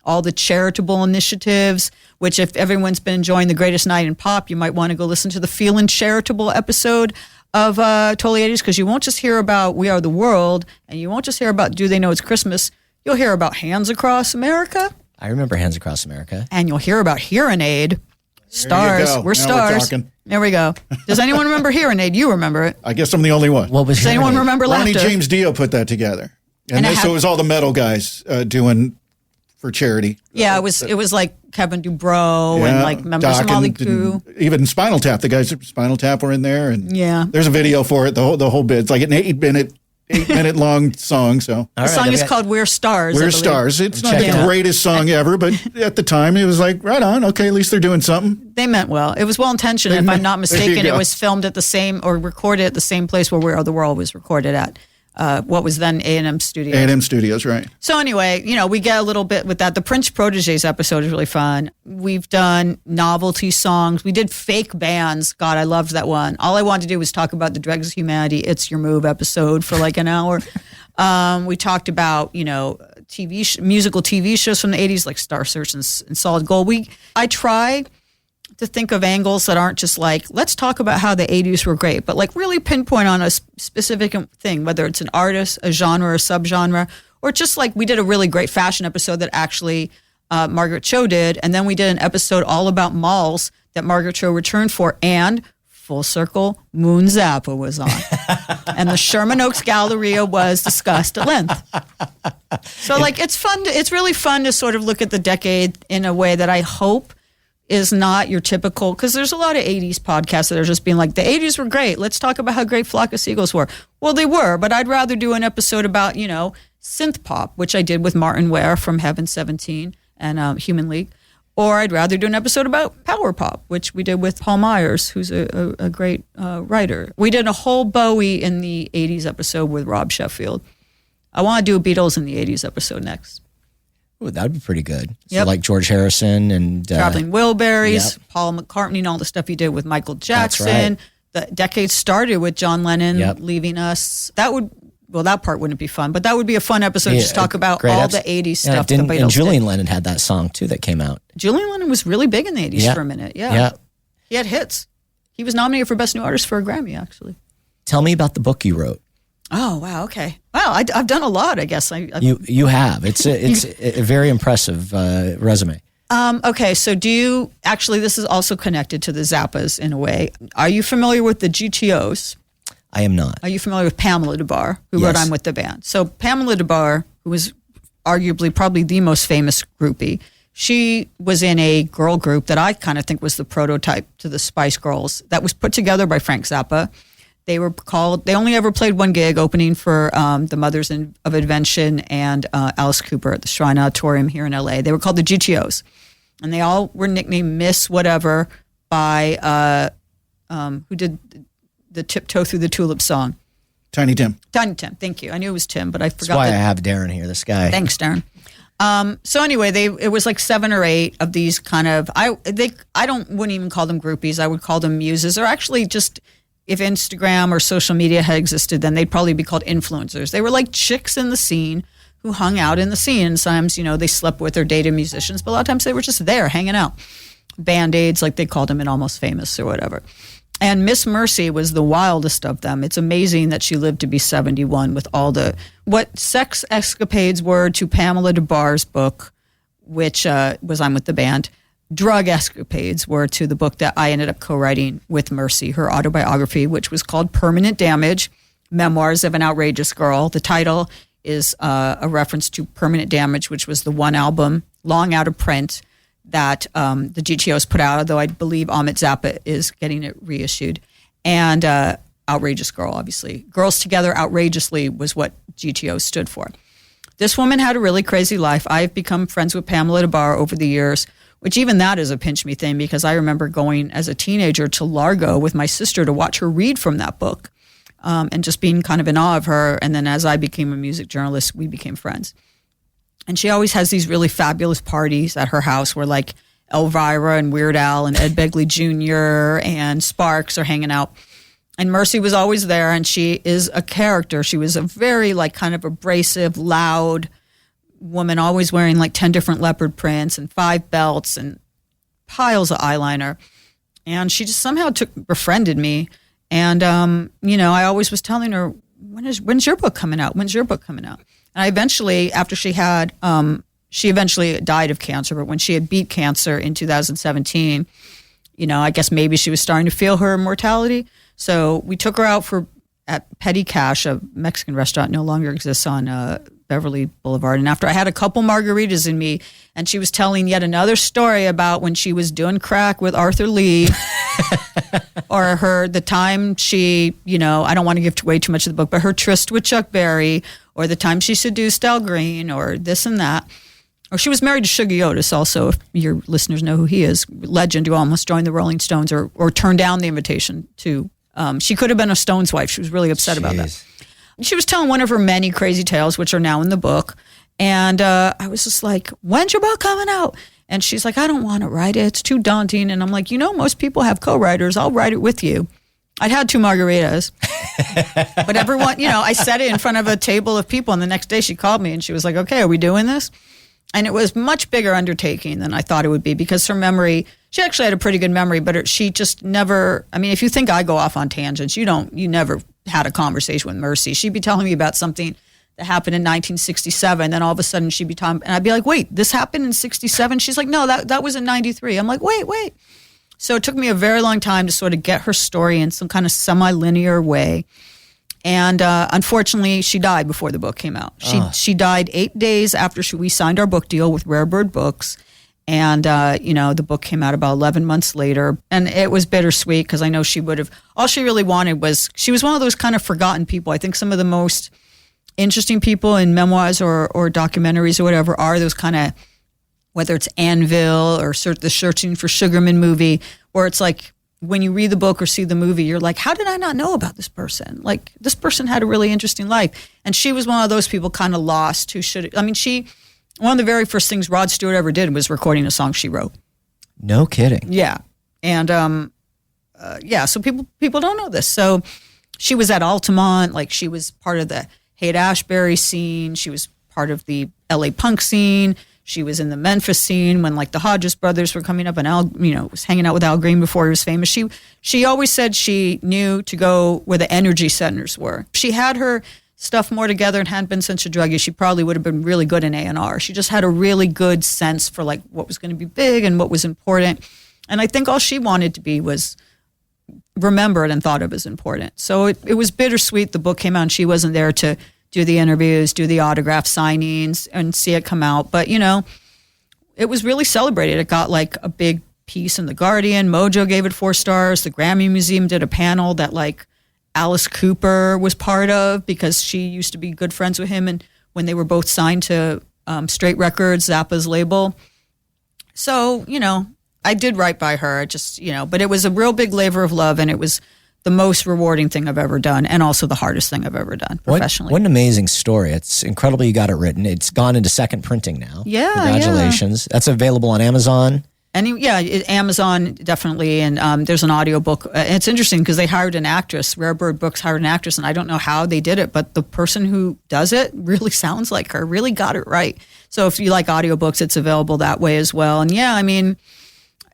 all the charitable initiatives, which if everyone's been enjoying The Greatest Night in Pop, you might want to go listen to the Feelin' Charitable episode of Totally 80s, because you won't just hear about We Are the World, and you won't just hear about Do They Know It's Christmas. You'll hear about Hands Across America. I remember Hands Across America. And you'll hear about Hearing Aid. Stars. We're stars. There we go. Does anyone remember Hearing Aid? You remember it. I guess I'm the only one. What was Does anyone remember Laughter? Ronnie James Dio put that together. And so it was all the metal guys doing for charity. Yeah, it was like Kevin Dubrow and like members Doc of Motley Crue. Even Spinal Tap. The guys at Spinal Tap were in there, and there's a video for it. The whole bit. It's like an 8-minute long song. So the song is called "We're Stars." We're Stars. It's not the greatest song ever, but at the time it was like right on. Okay, at least they're doing something. They meant well. It was well intentioned. If I'm not mistaken, it was filmed at the same or recorded at the same place where We Are the World was recorded at. What was then A&M Studios. A&M Studios, right. So anyway, we get a little bit with that. The Prince Protégés episode is really fun. We've done novelty songs. We did fake bands. God, I loved that one. All I wanted to do was talk about the Dregs of Humanity, It's Your Move episode for like an hour. We talked about, musical TV shows from the 80s like Star Search and Solid Gold. I try to think of angles that aren't just like, let's talk about how the 80s were great, but like really pinpoint on a specific thing, whether it's an artist, a genre, or subgenre, or just like we did a really great fashion episode that actually Margaret Cho did, and then we did an episode all about malls that Margaret Cho returned for, and full circle, Moon Zappa was on. And the Sherman Oaks Galleria was discussed at length. So like it's really fun to sort of look at the decade in a way that I hope is not your typical, because there's a lot of 80s podcasts that are just being like, the 80s were great. Let's talk about how great Flock of Seagulls were. Well, they were, but I'd rather do an episode about, synth pop, which I did with Martin Ware from Heaven 17 and Human League. Or I'd rather do an episode about power pop, which we did with Paul Myers, who's a great writer. We did a whole Bowie in the 80s episode with Rob Sheffield. I want to do a Beatles in the 80s episode next. Ooh, that would be pretty good. Yep. So like George Harrison and Traveling Wilburys, Paul McCartney, and all the stuff he did with Michael Jackson. That's right. The decade started with John Lennon leaving us. That part wouldn't be fun, but that would be a fun episode to just talk about all the 80s stuff. And Julian Lennon had that song too that came out. Julian Lennon was really big in the 80s for a minute. Yeah. He had hits. He was nominated for Best New Artist for a Grammy, actually. Tell me about the book you wrote. Oh, wow. Okay. Well, I've done a lot, I guess. You have. It's a very impressive resume. Okay. So this is also connected to the Zappas in a way. Are you familiar with the GTOs? I am not. Are you familiar with Pamela DeBar, who wrote I'm With the Band? So Pamela DeBar, who was arguably probably the most famous groupie, she was in a girl group that I kind of think was the prototype to the Spice Girls that was put together by Frank Zappa. They only ever played one gig opening for the Mothers of Invention and Alice Cooper at the Shrine Auditorium here in LA. They were called the GTOs. And they all were nicknamed Miss Whatever by, who did the Tiptoe Through the Tulip song? Tiny Tim. Tiny Tim, thank you. I knew it was Tim, but I forgot. That's why I have Darren here, this guy. Thanks, Darren. So anyway, it was like 7 or 8 of these kind of, wouldn't even call them groupies. I would call them muses, or actually just, if Instagram or social media had existed, then they'd probably be called influencers. They were like chicks in the scene who hung out in the scene. And sometimes, they slept with or dated musicians, but a lot of times they were just there hanging out. Band-aids, like they called them in Almost Famous or whatever. And Miss Mercy was the wildest of them. It's amazing that she lived to be 71 with all what sex escapades were to Pamela DeBar's book, which was I'm With the Band. Drug escapades were to the book that I ended up co-writing with Mercy, her autobiography, which was called Permanent Damage, Memoirs of an Outrageous Girl. The title is a reference to Permanent Damage, which was the one album long out of print that the GTOs put out, although I believe Amit Zappa is getting it reissued. And Outrageous Girl, obviously. Girls Together Outrageously was what GTO stood for. This woman had a really crazy life. I've become friends with Pamela DeBar over the years, which even that is a pinch me thing, because I remember going as a teenager to Largo with my sister to watch her read from that book and just being kind of in awe of her. And then as I became a music journalist, we became friends. And she always has these really fabulous parties at her house where like Elvira and Weird Al and Ed Begley Jr. and Sparks are hanging out. And Mercy was always there, and she is a character. She was a very like kind of abrasive, loud woman, always wearing like 10 different leopard prints and 5 belts and piles of eyeliner. And she just somehow befriended me. And, I always was telling her, when's your book coming out? When's your book coming out? And I eventually, after she eventually died of cancer, but when she had beat cancer in 2017, I guess maybe she was starting to feel her mortality. So we took her out for at Petty Cash, a Mexican restaurant, no longer exists on Beverly Boulevard. And after I had a couple margaritas in me, and she was telling yet another story about when she was doing crack with Arthur Lee, or the time she, I don't want to give away too much of the book, but her tryst with Chuck Berry, or the time she seduced Al Green, or this and that. Or she was married to Sugar Otis also, if your listeners know who he is, legend who almost joined the Rolling Stones or turned down the invitation to. She could have been a Stones wife. She was really upset about that. She was telling one of her many crazy tales, which are now in the book. And I was just like, when's your book coming out? And she's like, I don't want to write it. It's too daunting. And I'm like, most people have co-writers. I'll write it with you. I'd had 2 margaritas. But everyone, I said it in front of a table of people. And the next day she called me and she was like, okay, are we doing this? And it was much bigger undertaking than I thought it would be because her memory, she actually had a pretty good memory, but she just never, if you think I go off on tangents, you never had a conversation with Mercy. She'd be telling me about something that happened in 1967. Then all of a sudden she'd be talking, and I'd be like, wait, this happened in 67? She's like, no, that was in 93. I'm like, wait. So it took me a very long time to sort of get her story in some kind of semi-linear way. And unfortunately, she died before the book came out. She died 8 days after we signed our book deal with Rare Bird Books. And, the book came out about 11 months later. And it was bittersweet because I know she would have, all she really wanted was, she was one of those kind of forgotten people. I think some of the most interesting people in memoirs or documentaries or whatever are those kind of, whether it's Anvil or the Searching for Sugarman movie, where it's like, when you read the book or see the movie, you're like, how did I not know about this person? Like, this person had a really interesting life. And she was one of those people kind of lost who should, one of the very first things Rod Stewart ever did was recording a song she wrote. No kidding. Yeah. And, so people don't know this. So she was at Altamont, like she was part of the Haight-Ashbury scene. She was part of the LA punk scene. She was in the Memphis scene when like the Hodges brothers were coming up and Al, was hanging out with Al Green before he was famous. She always said she knew to go where the energy centers were. She had her stuff more together and hadn't been such a druggie. She probably would have been really good in A&R. She just had a really good sense for like what was going to be big and what was important. And I think all she wanted to be was remembered and thought of as important. So it was bittersweet. The book came out and she wasn't there to do the interviews, do the autograph signings, and see it come out. But, it was really celebrated. It got like a big piece in The Guardian. Mojo gave it 4 stars. The Grammy Museum did a panel that like Alice Cooper was part of because she used to be good friends with him and when they were both signed to Straight Records, Zappa's label. So, I did write by her, but it was a real big labor of love and it was the most rewarding thing I've ever done and also the hardest thing I've ever done professionally. What an amazing story. It's incredible you got it written. It's gone into second printing now. Yeah. Congratulations. Yeah. That's available on Amazon. Amazon definitely. And there's an audiobook. It's interesting because they hired an actress. Rare Bird Books hired an actress and I don't know how they did it, but the person who does it really sounds like her, really got it right. So if you like audiobooks, it's available that way as well. And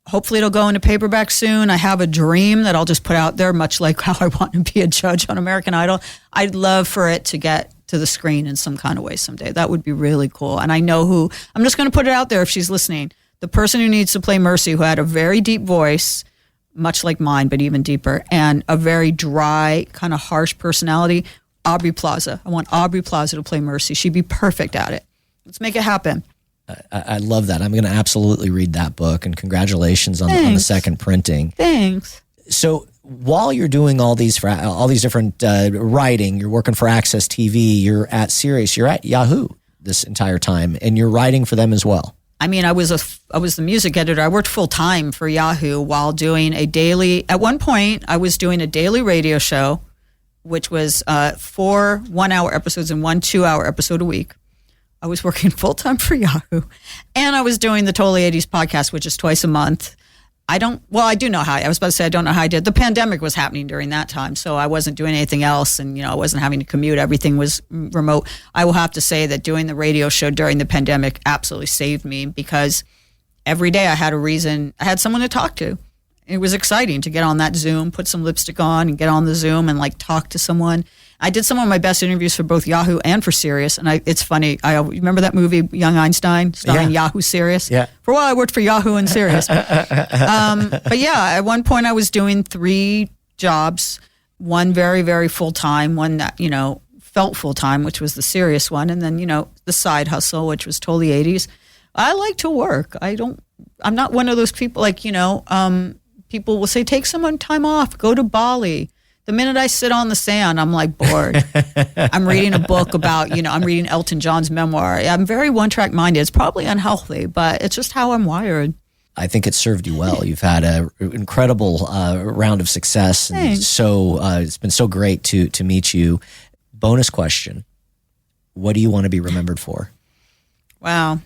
hopefully it'll go into paperback soon. I have a dream that I'll just put out there, much like how I want to be a judge on American Idol. I'd love for it to get to the screen in some kind of way someday. That would be really cool. And I know who, I'm just going to put it out there if she's listening. The person who needs to play Mercy, who had a very deep voice, much like mine, but even deeper, and a very dry, kind of harsh personality, Aubrey Plaza. I want Aubrey Plaza to play Mercy. She'd be perfect at it. Let's make it happen. I love that. I'm going to absolutely read that book, and congratulations on the second printing. Thanks. So while you're doing all these different writing, you're working for Access TV, you're at Sirius, you're at Yahoo this entire time, and you're writing for them as well. I was the music editor. I worked full time for Yahoo while doing at one point I was doing a daily radio show, which was 4 1-hour episodes and 1 2-hour episode a week. I was working full time for Yahoo, and I was doing the Totally 80s podcast, which is twice a month. I do know how. I was about to say I don't know how I did. The pandemic was happening during that time, so I wasn't doing anything else, and I wasn't having to commute. Everything was remote. I will have to say that doing the radio show during the pandemic absolutely saved me because every day I had a reason. I had someone to talk to. It was exciting to get on that Zoom, put some lipstick on, and get on the Zoom and talk to someone. I did some of my best interviews for both Yahoo and for Sirius, and it's funny. I remember that movie Young Einstein starring Yahoo Sirius. Yeah. For a while, I worked for Yahoo and Sirius. But at one point, I was doing 3 jobs. one very, very full-time, one that, felt full-time, which was the serious one. And then, the side hustle, which was totally 80s. I like to work. I'm not one of those people people will say, take some time off, go to Bali. The minute I sit on the sand, I'm like bored. I'm reading a book about, I'm reading Elton John's memoir. I'm very one-track minded. It's probably unhealthy, but it's just how I'm wired. I think it served you well. You've had an incredible round of success. And it's been so great to meet you. Bonus question. What do you want to be remembered for? Wow.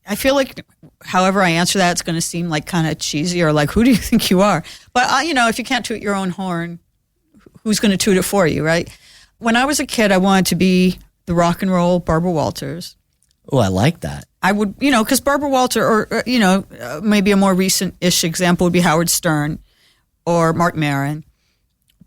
I feel like however I answer that, it's going to seem like kind of cheesy or like, who do you think you are? But, if you can't toot your own horn, who's going to toot it for you, right? When I was a kid, I wanted to be the rock and roll Barbara Walters. Oh, I like that. I would, because Barbara Walters, or, maybe a more recent-ish example would be Howard Stern or Marc Maron.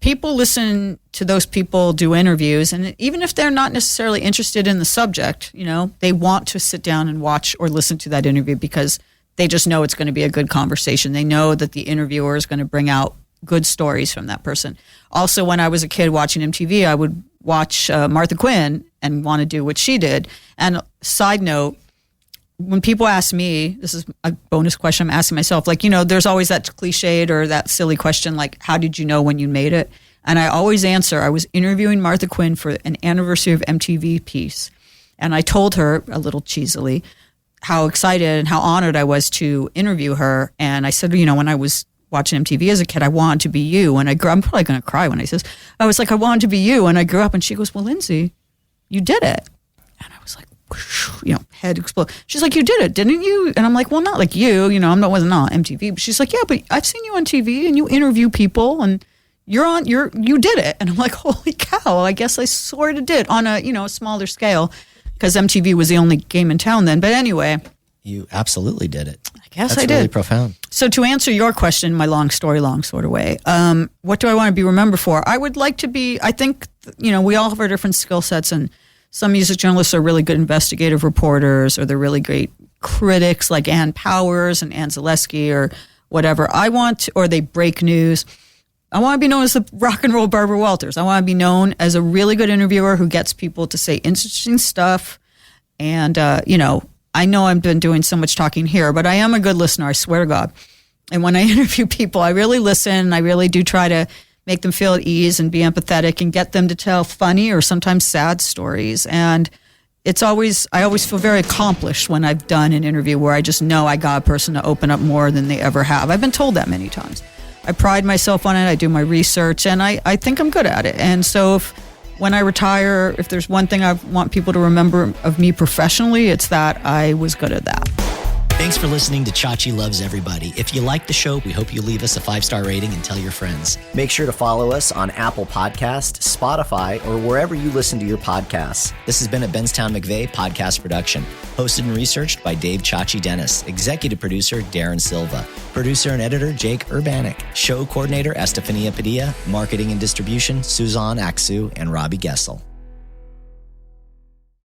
People listen to those people do interviews, and even if they're not necessarily interested in the subject, they want to sit down and watch or listen to that interview because they just know it's going to be a good conversation. They know that the interviewer is going to bring out good stories from that person. Also, when I was a kid watching MTV, I would watch Martha Quinn and want to do what she did. And side note, when people ask me, this is a bonus question I'm asking myself, there's always that cliched or that silly question, like, how did you know when you made it? And I always answer, I was interviewing Martha Quinn for an anniversary of MTV piece. And I told her, a little cheesily, how excited and how honored I was to interview her. And I said, when I was watching MTV as a kid, I wanted to be you. And I grew up, I'm probably going to cry when I say this. I was like, I wanted to be you. And I grew up, and she goes, well, Lyndsey, you did it. And I was like, head explode. She's like, you did it, didn't you? And I'm like, well, not like you, wasn't on MTV. But she's like, yeah, but I've seen you on TV and you interview people and you did it. And I'm like, holy cow, I guess I sort of did on a smaller scale because MTV was the only game in town then. But anyway. You absolutely did it. I guess That's I did. Really profound. So to answer your question, my long story, long sort of way, what do I want to be remembered for? I would like to be, I think, we all have our different skill sets, and some music journalists are really good investigative reporters, or they're really great critics like Ann Powers and Ann Zaleski or whatever. Or they break news. I want to be known as the rock and roll Barbara Walters. I want to be known as a really good interviewer who gets people to say interesting stuff. And, I know I've been doing so much talking here, but I am a good listener, I swear to God. And when I interview people, I really listen. I really do try to make them feel at ease and be empathetic and get them to tell funny or sometimes sad stories. And I always feel very accomplished when I've done an interview where I just know I got a person to open up more than they ever have. I've been told that many times. I pride myself on it. I do my research, and I think I'm good at it. And so when I retire, if there's one thing I want people to remember of me professionally, it's that I was good at that. Thanks for listening to Chachi Loves Everybody. If you like the show, we hope you leave us a 5-star rating and tell your friends. Make sure to follow us on Apple Podcasts, Spotify, or wherever you listen to your podcasts. This has been a Benztown McVeigh podcast production. Hosted and researched by Dave Chachi Dennis. Executive producer, Darren Silva. Producer and editor, Jake Urbanik. Show coordinator, Estefania Padilla. Marketing and distribution, Suzanne Aksu and Robbie Gessel.